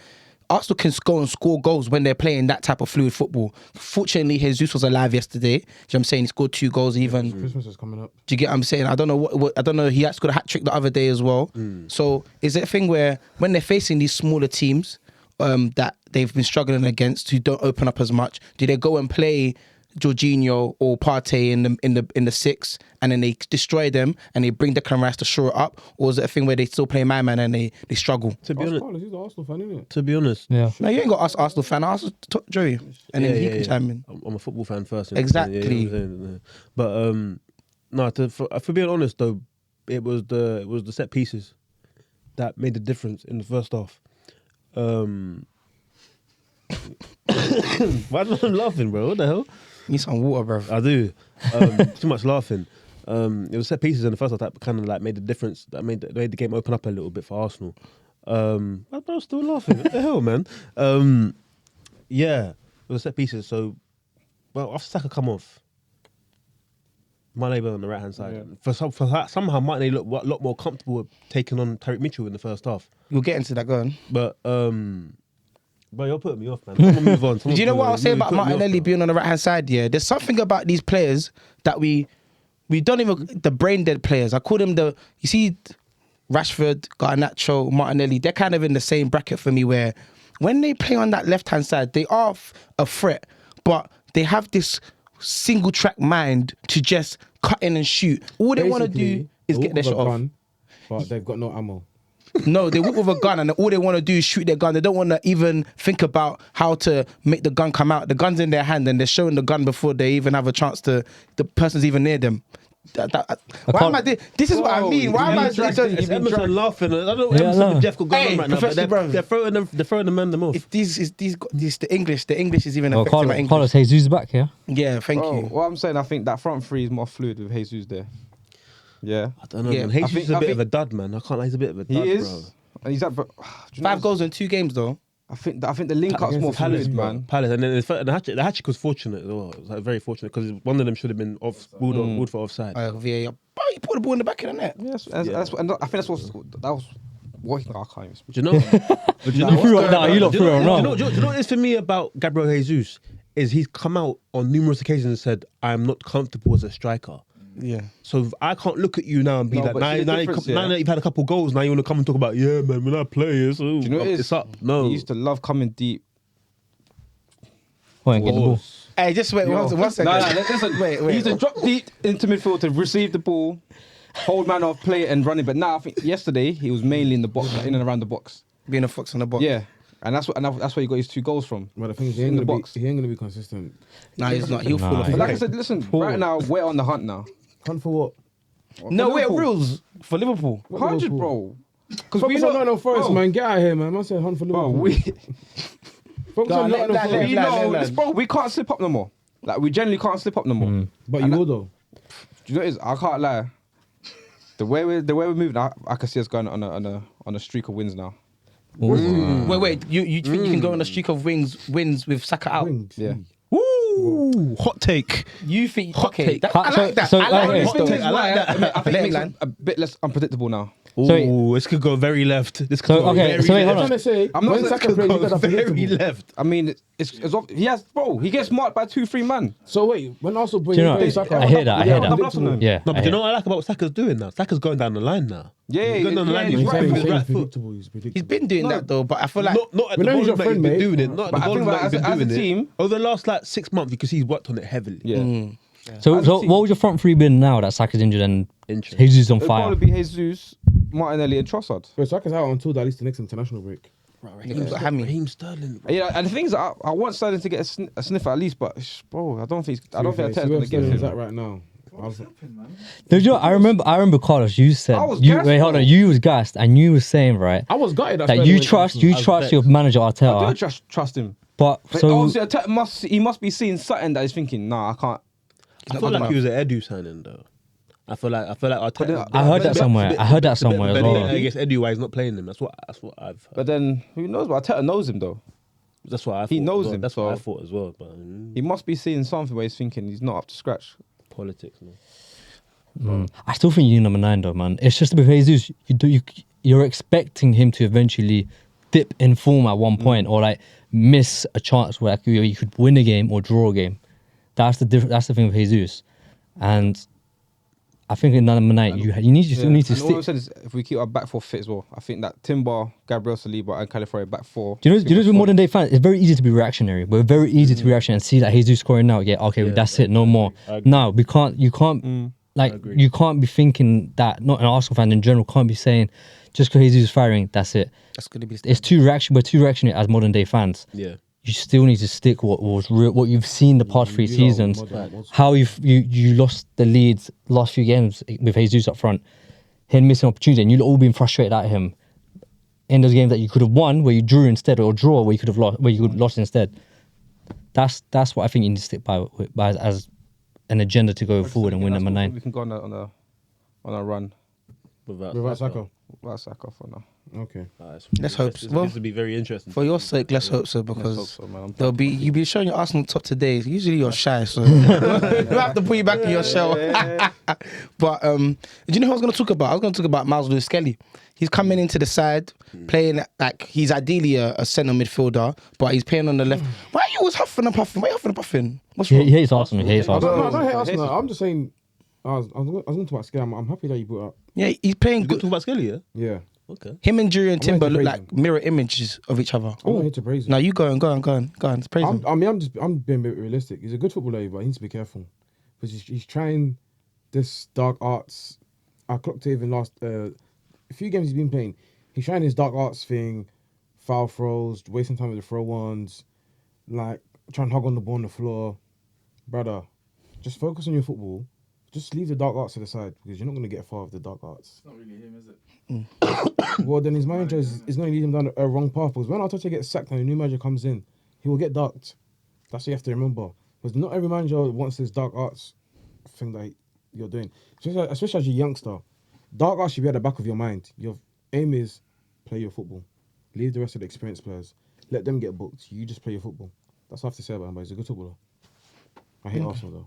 A: Arsenal can go and score goals when they're playing that type of fluid football. Fortunately, Jesus was alive yesterday. Do you know what I'm saying? He scored 2 goals even.
C: Christmas is coming up.
A: Do you get what I'm saying? I don't know what I don't know. He actually got a hat trick the other day as well. So is it a thing where when they're facing these smaller teams that they've been struggling against who don't open up as much, do they go and play Jorginho or Partey in the 6 and then they destroy them and they bring Declan Rice to shore it up, or is it a thing where they still play my man and they struggle?
B: to be honest,
C: Carlos, he's the Arsenal fan, isn't it?
B: to be honest,
E: Yeah.
A: No, you ain't got us Arsenal fan. Ask Joey, and then he can chime in.
B: I'm a football fan first.
A: Exactly.
B: Yeah, you know what I'm saying? But no, for being honest though, it was the set pieces that made the difference in the first half. Why am I laughing, bro? What the hell?
A: Need some water, bro.
B: I do. Too much laughing. It was set pieces in the first half that kind of like made the difference. That made the game open up a little bit for Arsenal. But I was still laughing. What the hell, man? Yeah, it was set pieces. So, well, after Saka come off, Mane on the right hand side. Yeah. Somehow Mane looked a lot more comfortable with taking on Tyreek Mitchell in the first half.
A: We'll get into that. Go on.
B: But you're putting me off, man. Someone move on.
A: Do you know what I was saying about Martinelli being on the right hand side? Yeah, there's something about these players that we don't even the brain dead players. I call them you see, Rashford, Garnacho, Martinelli. They're kind of in the same bracket for me. Where when they play on that left hand side, they are a threat, but they have this single track mind to just cut in and shoot. All they want to do is get their shot off.
C: But they've got no ammo.
A: No, they walk with a gun and all they want to do is shoot their gun. They don't want to even think about how to make the gun come out. The gun's in their hand and they're showing the gun before they even have a chance to, the person's even near them. Why am I doing? This is what I mean. Why am I?
B: It's Emerson laughing. I don't know what Emerson and Jeff got going on right now, but they're throwing them the most.
A: The English. The English is even affecting my English.
E: Carlos Jesus is back, yeah?
A: Yeah, thank you.
D: What I'm saying, I think that front three is more fluid with Jesus there. Yeah.
B: I don't know, man. Jesus is a bit of a dud, man. I can't lie, he's a bit of a dud,
D: He is.
B: bro.
D: And he's at
A: 5 goals in 2 games, though.
D: I think the link up's more fluid, man.
B: Palace, and then the hat-trick was fortunate as well. It was like very fortunate because one of them should have been ruled for offside.
A: VAR. But he put the ball in the back of the net.
D: Yes, that's and I think that was what I can't even speak.
B: Do you know?
E: You threw it now. You lot threw it now.
B: Do you know what it is for me about Gabriel Jesus? Is he's come out on numerous occasions and said, "I'm not comfortable as a striker."
A: Yeah.
B: So I can't look at you now and be
D: No,
B: like,
D: but
B: now
D: see the difference,
B: that you've had a couple goals, now you want to come and talk about, yeah, man, we're not players. So
D: Do you know what it is?
B: It's up. No.
D: He used to love coming deep.
E: Go and get the ball.
A: Hey, just wait one second.
D: Listen,
A: Wait.
D: He used to drop deep into midfield to receive the ball, hold man off, play it and run it. But now I think yesterday he was mainly in the box, in and around the box.
A: Being a fox on the box.
D: Yeah. And that's where he got his 2 goals from.
C: But the thing is, he
D: In
C: ain't
D: the
C: gonna be consistent.
A: Nah, he's not. He'll fall off.
D: But like I said, listen, right now we're on the hunt now.
C: Hunt for what?
A: No,
D: For
A: we're
D: Liverpool.
A: rules for Liverpool.
D: 100, bro. Because
C: Focus on Nottingham Forest, man. Get out of here, man. Man said hunt for
D: Bro,
C: Liverpool. Focus on Nottingham Forest.
D: bro, we can't slip up no more. Like, we generally can't slip up no more.
C: But you will, though.
D: Do you know what it is? I can't lie. The way we're moving, I can see us going on a streak of wins now.
A: Wait. You think you can go on a streak of wins with Saka out?
C: Wings.
D: Yeah.
B: Ooh, hot take.
A: You think?
B: Hot
A: Okay,
B: take.
A: that, I like that.
E: So,
A: I like
E: okay.
A: this.
B: Hot take. I like that.
D: I think it makes
A: Land.
D: it a bit less unpredictable now.
E: Sorry.
B: Ooh, this could go very left. This could
E: So,
B: go
E: okay,
B: very
E: so wait,
B: left.
E: hold on.
C: I'm trying to say,
D: I'm not
C: when
D: saying
C: Saka plays, you got
B: Very
C: predictable.
B: left.
D: I mean, he gets marked by 2-3 man.
C: So wait, when Arsenal
E: Do you know,
C: play Saka,
E: I hear that.
D: double up on them.
E: Yeah.
B: No,
E: I
B: but you
E: hear
B: know what I like about what Saka's doing now? Saka's going down the line now.
D: Yeah,
B: he's going down the line.
D: he's
B: He's
D: right
B: right
D: with
B: with his
D: his
B: right foot.
C: predictable. He's predictable.
A: He's been doing that though, but I feel like
B: Not at
C: We
B: the
C: know he's
B: volume
C: your
B: that he's
C: friend,
B: been
C: mate.
B: doing it. Not at
D: But
B: the
D: I think
B: volume that he's been
D: as a
B: doing it.
D: team-
B: Over the last like 6 months, you can see he's worked on it heavily.
D: Yeah.
E: So
D: As a team-
E: what would your front three been now that Saka's injured and
B: Interesting.
E: Jesus on
D: It'd
E: fire?
D: probably be Jesus, Martinelli and Trossard.
C: But Saka's out until at least the next international break.
B: Raheem Sterling.
D: Yeah, and the thing is, I want Sterling to get a sniff at least, but bro, I don't think Arteta's
C: See
D: going
C: where
D: to give
C: Sterling's
D: him.
C: at right now.
E: I remember Carlos, you said
D: I was
E: you
D: gassed,
E: wait, hold
D: bro.
E: on, you was gassed and you was saying, right,
C: I was gutted
E: that
C: Sterling
E: you
C: went to Arsenal.
E: trust your manager
D: I
E: Arteta,
D: do trust him.
E: but
D: But
E: so
D: obviously, Arteta he must be seeing something that he's thinking, nah, I can't.
B: I feel like he was an Edu signing though. I feel like Arteta.
E: I heard that somewhere. I heard that somewhere as well.
B: I guess Edu why he's not playing him. That's what I've.
D: But then who knows? But Arteta knows him though.
B: That's what I.
D: He
B: thought
D: knows
B: as well.
D: him,
B: That's what I
D: so-
B: thought as well. But
D: He must be seeing something where he's thinking he's not up to scratch.
B: politics, man.
E: I still think you need number 9 though, man. It's just with Jesus, you're expecting him to eventually dip in form at one point or like miss a chance where like, you could win a game or draw a game. That's the thing with Jesus, and I think in number 9 you still need to
D: And all I'm
E: stick.
D: saying is, if we keep our back four fit as well, I think that Timber, Gabriel Saliba, and California back four.
E: Do you know with modern day fans, it's very easy to be reactionary. We're very easy to be reactionary and see that Jesus scoring now. Yeah, okay, that's it, no more. No, you can't you can't be thinking that. Not an Arsenal fan in general can't be saying just because Jesus is firing, that's it.
A: that's gonna be.
E: It's we're too reactionary as modern day fans.
B: Yeah.
E: You still need to stick what was real, what you've seen the past 3 seasons. How you lost the leads last few games with Jesus up front, him missing opportunity, and you've all been frustrated at him in those games that you could have won where you drew instead, or draw where you could have lost instead. That's what I think you need to stick by as an agenda to go forward and win number 9.
D: We can go on a run
C: Without Saka.
D: without Saka for now.
C: Okay.
A: Let's hope so. Well,
B: This would be very interesting.
A: for your sake, let's hope so
D: Let's hope
A: because
D: so, man.
A: you'll be showing your Arsenal top today. Usually you're shy, so we'll have to put you back in your shell. But do you know who I was going to talk about? I was going to talk about Miles Lewis Skelly. He's coming into the side, playing like he's ideally a centre midfielder, but he's playing on the left. Why are you always huffing and puffing? Why are you huffing and puffing? What's wrong?
E: He hates Arsenal. He hates Arsenal.
C: I don't hate Arsenal. I'm just saying. I was going to talk about Scam. I'm happy that you brought up.
A: Yeah, he's playing
B: You good
A: good.
B: talk about Skelly, yeah?
C: Yeah.
B: Okay.
A: Him and Duran and
C: I'm
A: Timber
C: going to
A: look
C: praise
A: like
C: him.
A: mirror images of each other.
C: I'm not here to praise him.
A: Now you go on. Let's praise him.
C: I'm being a bit realistic. He's a good footballer, but he needs to be careful because he's trying this dark arts. I clocked it even last a few games he's been playing. He's trying this dark arts thing, foul throws, wasting time with the throw ones, like trying to hug on the ball on the floor. Brother, just focus on your football. Just leave the dark arts to the side because you're not going to get far with the dark arts.
F: It's not really him, is it?
C: Well, then his manager is going to lead him down a wrong path because when Arteta gets sacked and a new manager comes in, he will get darked. That's what you have to remember. Because not every manager wants this dark arts thing that you're doing. Especially as a youngster. Dark arts should be at the back of your mind. Your aim is play your football. Leave the rest of the experienced players. Let them get booked. You just play your football. That's what I have to say about him, but he's a good footballer. I hate Arsenal though.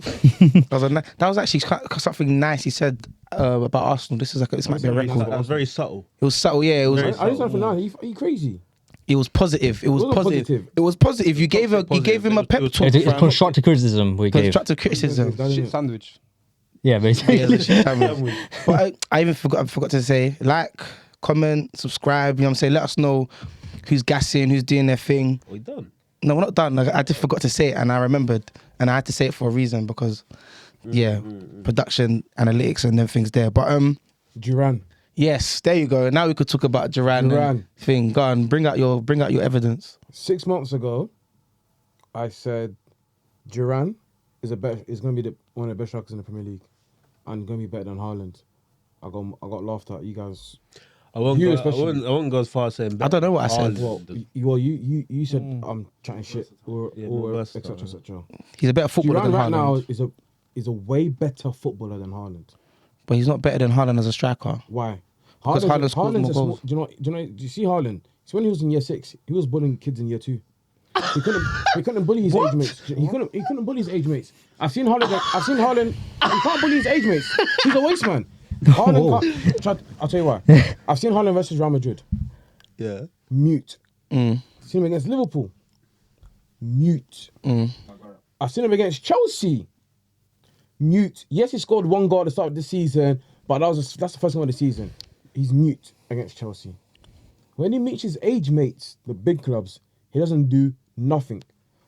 A: That was actually something nice he said about Arsenal. This might be a record.
B: That was very subtle.
A: It was subtle, yeah. It was.
C: I just for now. He crazy.
A: It was positive. It was positive. It was positive. You gave him a pep talk.
E: It's constructive criticism we gave.
A: Constructive criticism.
D: Shit sandwich.
E: Yeah, basically.
A: Yeah, it's a shit sandwich. But I even forgot to say, like, comment, subscribe. You know what I'm saying? Let us know who's gassing, who's doing their thing.
B: We done.
A: No, we're not done. I just forgot to say it, and I remembered, and I had to say it for a reason because, production, analytics, and them things there. But
C: Duran.
A: yes, there you go. Now we could talk about Duran thing. Go on, bring out your evidence. 6
C: months ago, I said Duran is going to be one of the best strikers in the Premier League, and going to be better than Haaland. I got laughed at. You guys.
B: I won't go as far as saying.
A: I don't know what I said.
C: Well, you said I'm chatting shit or etc. etc.
A: He's a better footballer
C: Duran
A: than
C: right
A: Haaland.
C: now is a way better footballer than Haaland.
A: But he's not better than Haaland as a striker.
C: Why?
A: Because Haaland scores more goals.
C: Do you see Haaland? So when he was in year 6, he was bullying kids in year 2. He couldn't bully his age mates. He couldn't bully his age mates. I've seen Haaland. He can't bully his age mates. He's a waste man. Haaland can't. I'll tell you why. I've seen Haaland versus Real Madrid.
B: Yeah.
C: Mute. Seen him against Liverpool. Mute. I've seen him against Chelsea. Mute. Yes, he scored 1 goal at the start of the season, but that's the first game of the season. He's mute against Chelsea. When he meets his age mates, the big clubs, he doesn't do nothing.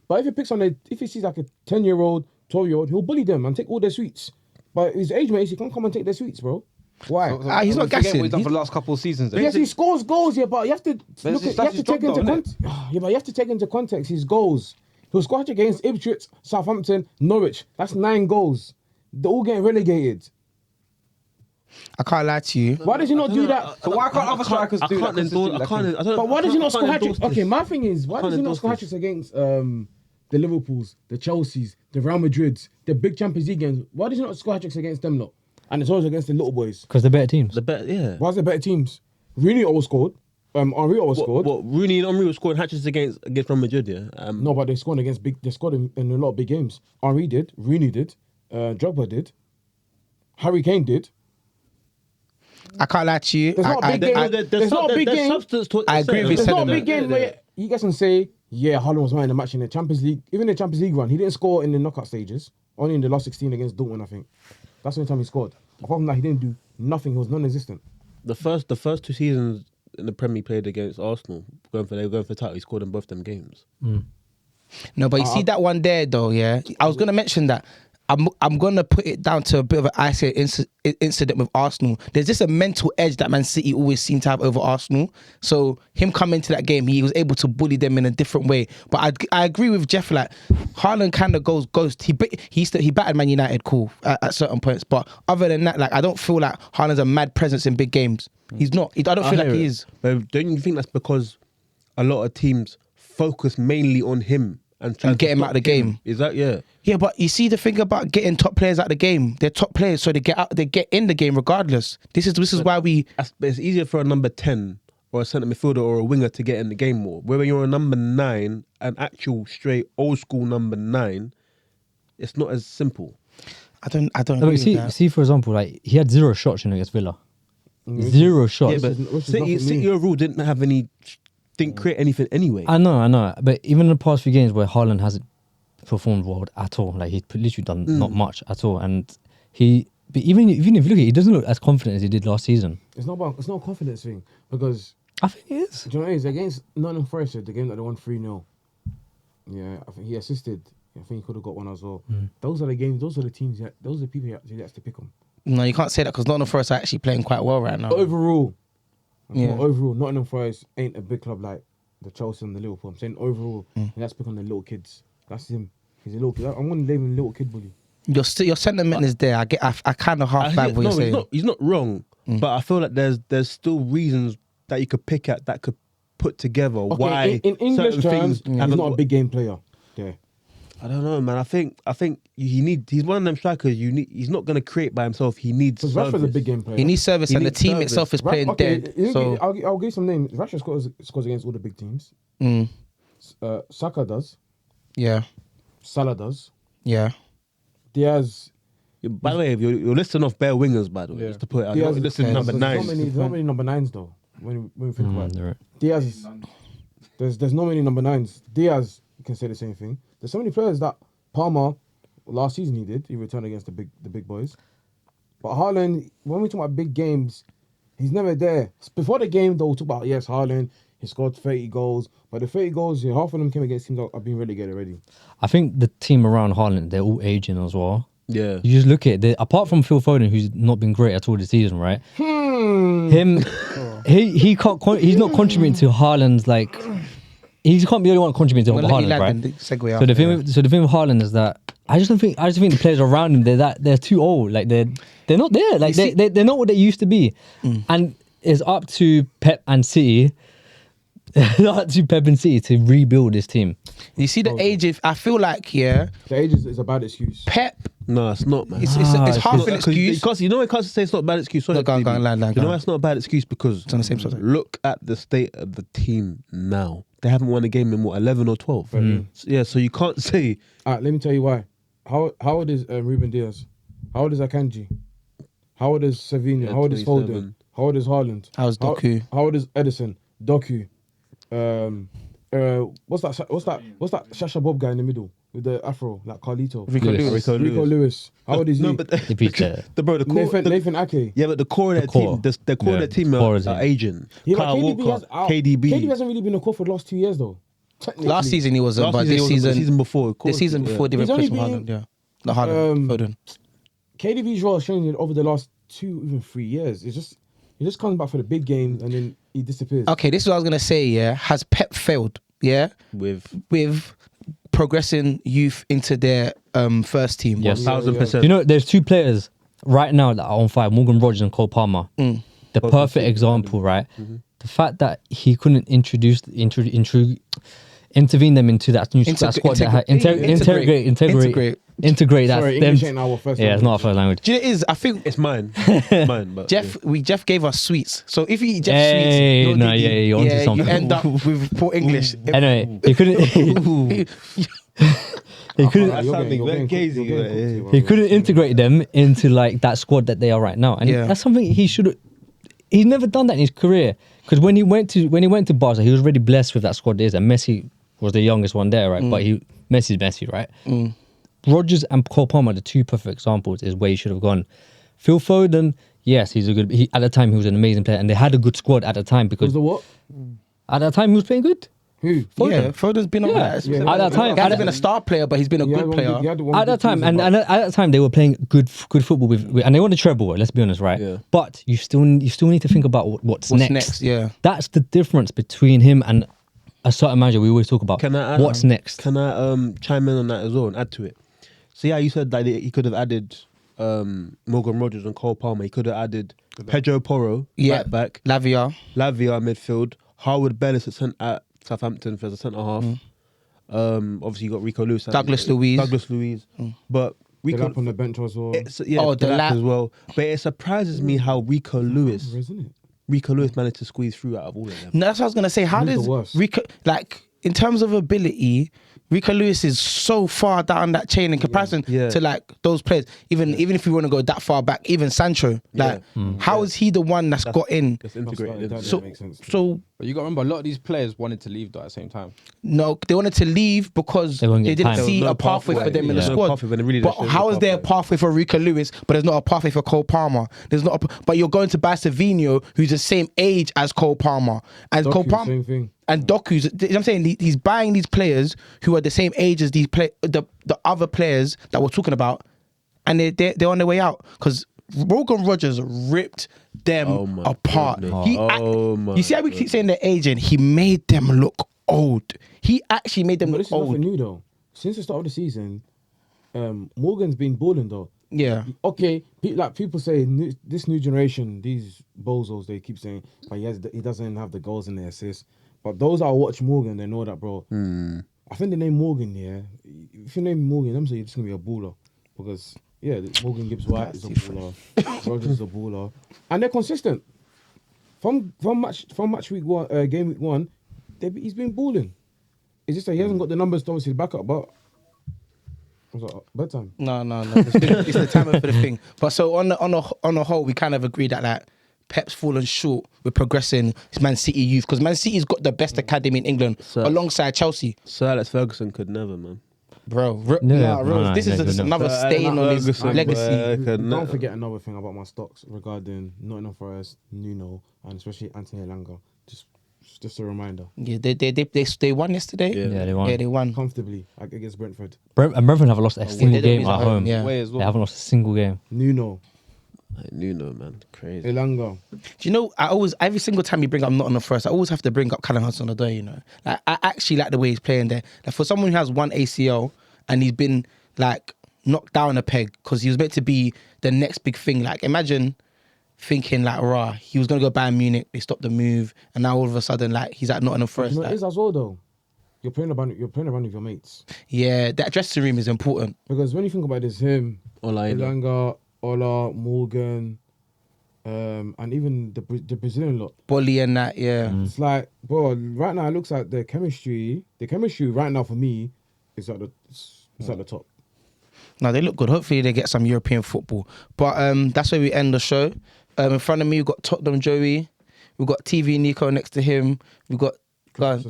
C: But if he sees like a 10-year-old, 12-year-old, he'll bully them and take all their sweets. But his age mates, he can't come and take their sweets, bro. Why?
A: He's not gassing.
D: What he's done for the last couple of seasons.
C: Yes, he scores goals, but you have to take into context. Yeah, but you have to take into context his goals. He'll score against Ipswich, Southampton, Norwich. That's 9 goals. They're all getting relegated.
A: I can't lie to you.
C: Why does he not do that?
D: So why can't other strikers do that?
C: But why does he not score hat-tricks? Okay, my thing is, why does he not score hat-tricks against the Liverpools, the Chelseas, the Real Madrids, the big Champions League games? Why does he not score hat-tricks against them lot? And it's always against the little boys.
E: Because they're better teams.
B: Yeah.
C: Why is there better teams? Rooney always scored. Henry always scored.
B: What Rooney and Henry were scoring hat-tricks against Real Madrid, yeah?
C: No, but they scored in a lot of big games. Henry did, Rooney did, Drogba did, Harry Kane did.
A: I can't lie to you.
C: There's not a big game. There's not a big game.
A: I agree with
C: There's not a
A: sentiment.
C: big game where you guys can say, yeah, Haaland was man in the match in the Champions League. Even the Champions League run, he didn't score in the knockout stages. Only in the last 16 against Dortmund, I think. That's the only time he scored. Apart from that, he didn't do nothing. He was non-existent.
B: The first 2 seasons in the Premier League played against Arsenal, they were going for title. He scored in both them games.
A: No, but you see that one there, though, yeah? I was going to mention that. I'm going to put it down to a bit of an isolated incident with Arsenal. There's just a mental edge that Man City always seem to have over Arsenal. So him coming into that game, he was able to bully them in a different way. But I agree with Jeff, like, Haaland kind of goes ghost. He battered Man United, cool, at certain points. But other than that, like, I don't feel like Haaland's a mad presence in big games. He's not. I don't feel like he is.
B: But don't you think that's because a lot of teams focus mainly on him and
A: get him out of the game?
B: Is that, yeah?
A: Yeah, but you see the thing about getting top players out of the game. They're top players, so they get in the game regardless. This is why we.
B: It's easier for a number 10 or a centre midfielder or a winger to get in the game more. Whether you're a number 9, an actual straight old school number 9, it's not as simple.
A: I don't agree with that.
E: See, for example, like he had 0 shots against Villa. 0 shots.
B: Yeah, but City overall didn't have any. Didn't create anything anyway.
E: I know. But even in the past few games where Haaland hasn't performed well at all, like he's literally done not much at all, and but even if you look at it, he doesn't look as confident as he did last season.
C: It's not a confidence thing because
E: I think it is.
C: Do you know what it is? Against Nottingham Forest, the game that they won 3-0. Yeah, I think he assisted I think he could have got one as well. Those are the games. Those are the teams. Those are the people he has to pick on.
A: No, you can't say that because Nottingham Forest are actually playing quite well right now.
C: Overall,
A: Yeah.
C: overall, Nottingham Forest ain't a big club like the Chelsea and the Liverpool. I'm saying overall, he has to pick on the little kids. That's him. He's a little kid. I'm going to name him little kid bully.
A: Your sentiment is there. I kind of half back what you're saying.
B: He's not wrong, but I feel like there's still reasons that you could pick at that could put together why
C: in English
B: certain
C: terms,
B: things
C: he's not a big game player. Yeah.
B: I don't know, man. I think he's one of them strikers. He's not going to create by himself. He needs
C: Because
B: service.
C: Rashford's a big game player.
A: He needs service, and the
B: needs
A: team
B: service.
A: itself is playing dead. So
C: I'll give you some names. Rashford scores against all the big teams. Saka does.
A: yeah,
C: Salah does.
A: yeah.
C: Diaz.
B: By the way, you're listing off bare wingers, by the way, just to put it out. You're not listing number 9.
C: There's not many number 9s though. When we think about it.
E: Right.
C: Diaz. There's not many number 9s. Diaz, you can say the same thing. There's so many players that Palmer last season he returned against the big boys. But Haaland, when we talk about big games, he's never there. Before the game, they'll talk about Haaland. He scored 30 goals, but the 30 goals, half of them came against teams that have been relegated already.
E: I think the team around Haaland, they're all aging as well.
B: Yeah.
E: You just look at it, apart from Phil Foden, who's not been great at all this season, right? Him, he can't. He's not contributing to Haaland's like. He can't be the only one contributing to Haaland, right? So the thing with Haaland is that I just think the players around him they're too old. Like they're not there. Like they're not what they used to be, and it's up to Pep and City. To rebuild this team.
A: You see the age. If I feel like
C: the age is a bad excuse.
A: Pep.
B: No, it's not, man.
A: It's half an excuse.
B: Because you know I can't say it's not a bad excuse. Sorry,
A: No, go on,
B: you know it's not a bad excuse because
A: on the same subject.
B: look at the state of the team now. They haven't won a game in 11 or 12. So you can't say.
C: Let me tell you why. How old is Ruben Diaz? How old is Akanji? How old is Savinho? How old is
B: 27.
C: Foden? How old is Haaland?
A: How's Doku?
C: How old is Edison? Doku. What's that Shasha Bob guy in the middle with the afro, like Carlito?
A: Rico
C: Lewis. How old is he?
B: No, but
E: He beats it.
C: Nathan Ake.
B: Yeah, but the core of their team, the core of their team are aging.
C: Yeah,
B: Kyle
C: but
B: Walker,
C: KDB
B: KDB.
C: hasn't really been a core for the last 2 years though.
A: Last season he wasn't, but this season,
B: season before,
A: this season before they
C: He's
A: replaced
C: only
A: Haaland.
C: been-
A: Yeah, not Haaland. Foden.
C: KDB's role has changed over the last 2, even 3 years. He just comes back for the big games and then he disappears.
A: Okay, this is what I was gonna say. Yeah, has Pep failed? Yeah, with progressing youth into their first team.
E: Yes.
B: 1,000%.
E: You know, there's 2 players right now that are on fire: Morgan Rogers and Cole Palmer. The perfect example, right? The fact that he couldn't intervene them into that new squad that had integrate that.
C: Sorry,
E: them.
C: English ain't our first
E: Yeah, it's
C: language.
E: not our first language.
A: Do you know what it is? I think
B: It's mine. But
A: Jeff gave us sweets. So if you eat Jeff
E: Hey,
A: sweets,
E: no, yeah, you're onto
A: you
E: something.
A: end up with poor English.
E: Anyway, he couldn't. He couldn't.
B: That's something very crazy.
E: He couldn't integrate them into like that squad that they are right now, and
A: Yeah.
E: that's something he should. He's never done that in his career because when he went to Barca, he was already blessed with that squad. There is, and Messi was the youngest one there, right? But Messi's Messi, right? Rodgers and Cole Palmer are the 2 perfect examples. Is where he should have gone. Phil Foden, yes, he's a good. At the time, he was an amazing player, and they had a good squad at the time because
C: Was the what?
E: at that time he was playing good.
C: Who?
A: Yeah, Foden's been on that.
C: Yeah.
A: At that time, he hasn't been a star player, but he's been a good player.
E: At that time, and at that time, they were playing good football with, and they won the treble. Let's be honest, right?
B: Yeah.
E: But you still need to think about what's next.
A: Yeah.
E: That's the difference between him and a certain manager. We always talk about
B: Can I add,
E: what's next.
B: Can I chime in on that as well and add to it? So yeah, you said that he could have added Morgan Rogers and Cole Palmer. He could have added Pedro Porro right back,
A: Lavia
B: midfield, Harwood Bellis at Southampton as a centre half. Obviously you got Rico Lewis,
A: Douglas Luiz.
B: But Rico
C: up on the bench as well.
B: Delap as well. But it surprises me how Rico Lewis
C: Isn't it?
B: managed to squeeze through out of all of them.
A: No, that's what I was gonna say. How
C: Who's the
A: does
C: worst?
A: Rico, like, in terms of ability, Rico Lewis is so far down that chain in comparison to like those players. Even if you want to go that far back, even Sancho, like how is he the one that's got in?
B: Just integrated.
C: That
A: So
C: makes sense.
A: so
D: But you got to remember, a lot of these players wanted to leave though at the same time.
A: No, they wanted to leave because
E: They won't
A: they
E: get
A: didn't
E: time.
A: see
B: There was
A: a
B: no
A: pathway for
B: pathway.
A: them in the
B: Yeah. No
A: squad.
B: pathway, but really
A: But
B: there
A: how
B: shows
A: is
B: a
A: there a pathway for Rico Lewis, but there's not a pathway for Cole Palmer? There's not. But you're going to buy Savinho, who's the same age as Cole Palmer, and Cole
C: Doku,
A: Palmer.
C: same thing.
A: And Doku's, you know what I'm saying, he's buying these players who are the same age as the other players that we're talking about, and they're on their way out because Morgan Rogers ripped them
B: Oh my
A: apart.
B: goodness.
A: You see how we keep saying they're aging? He made them look old. He actually made them
C: But
A: look
C: this is nothing
A: old.
C: new though. Since the start of the season, Morgan's been balling though.
A: Yeah.
C: Okay, like people say, this new generation, these bozos, they keep saying, but he doesn't have the goals and the assists. But those that watch Morgan, they know that, bro. I think the name Morgan, yeah. If you name Morgan, I'm saying you're just gonna be a baller because Morgan Gibbs White is a baller, Rogers is a baller, and they're consistent. From match week one, game week one, he's been balling. It's just that he hasn't got the numbers to obviously back up, but. Was that bedtime?
A: No. It's the time for the thing. But so on the whole, we kind of agreed that like Pep's fallen short with progressing his Man City youth because Man City's got the best academy in England alongside Chelsea.
B: Sir Alex Ferguson could never, man.
A: Bro,
E: No,
A: this is just another stain on his
B: Ferguson,
A: legacy.
C: Don't forget another thing about my stocks regarding Nottingham Forest, Nuno, and especially Anthony Elanga. Just a reminder.
A: Yeah, they won yesterday.
E: Yeah, they won.
A: Yeah, they won.
C: Comfortably against Brentford.
E: And Brentford haven't lost a single
A: they don't
E: game
A: lose
E: at
A: at home,
E: home.
A: yeah.
D: Way as well.
E: They haven't lost a single game.
C: Nuno,
B: Nuno, man, crazy.
C: Elanga.
A: Do you know, every single time you bring up Nottingham Forest, I always have to bring up Callum Hudson-Odoi, you know. Like, I actually like the way he's playing there. Like, for someone who has one ACL and he's been, like, knocked down a peg because he was meant to be the next big thing. Like, imagine thinking, like, he was going to go Bayern Munich, they stopped the move, and now all of a sudden, like, he's at Nottingham Forest.
C: You know,
A: Like,
C: it is as well though. You're playing around with your mates.
A: yeah, that dressing room is important.
C: Because when you think about this, him, Elanga, Ola, Morgan, and even the Brazilian lot.
A: Bolly and that, yeah.
C: It's like, bro, right now it looks like the chemistry right now for me is at the top.
A: No, they look good. Hopefully they get some European football. But that's where we end the show. In front of me, we've got Tottenham Joey. We've got TV Nico next to him. We've got Christmas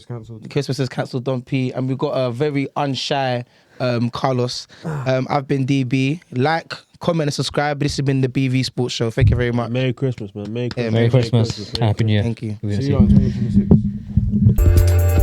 A: is cancelled, Don P. And we've got a very unshy Carlos. I've been DB. Like, comment and subscribe. This has been the BV Sports Show. Thank you very much.
B: Merry Christmas, man. Merry Christmas.
E: Merry Christmas. Happy New Year.
A: Thank you.
E: We're gonna
C: See you on 2026.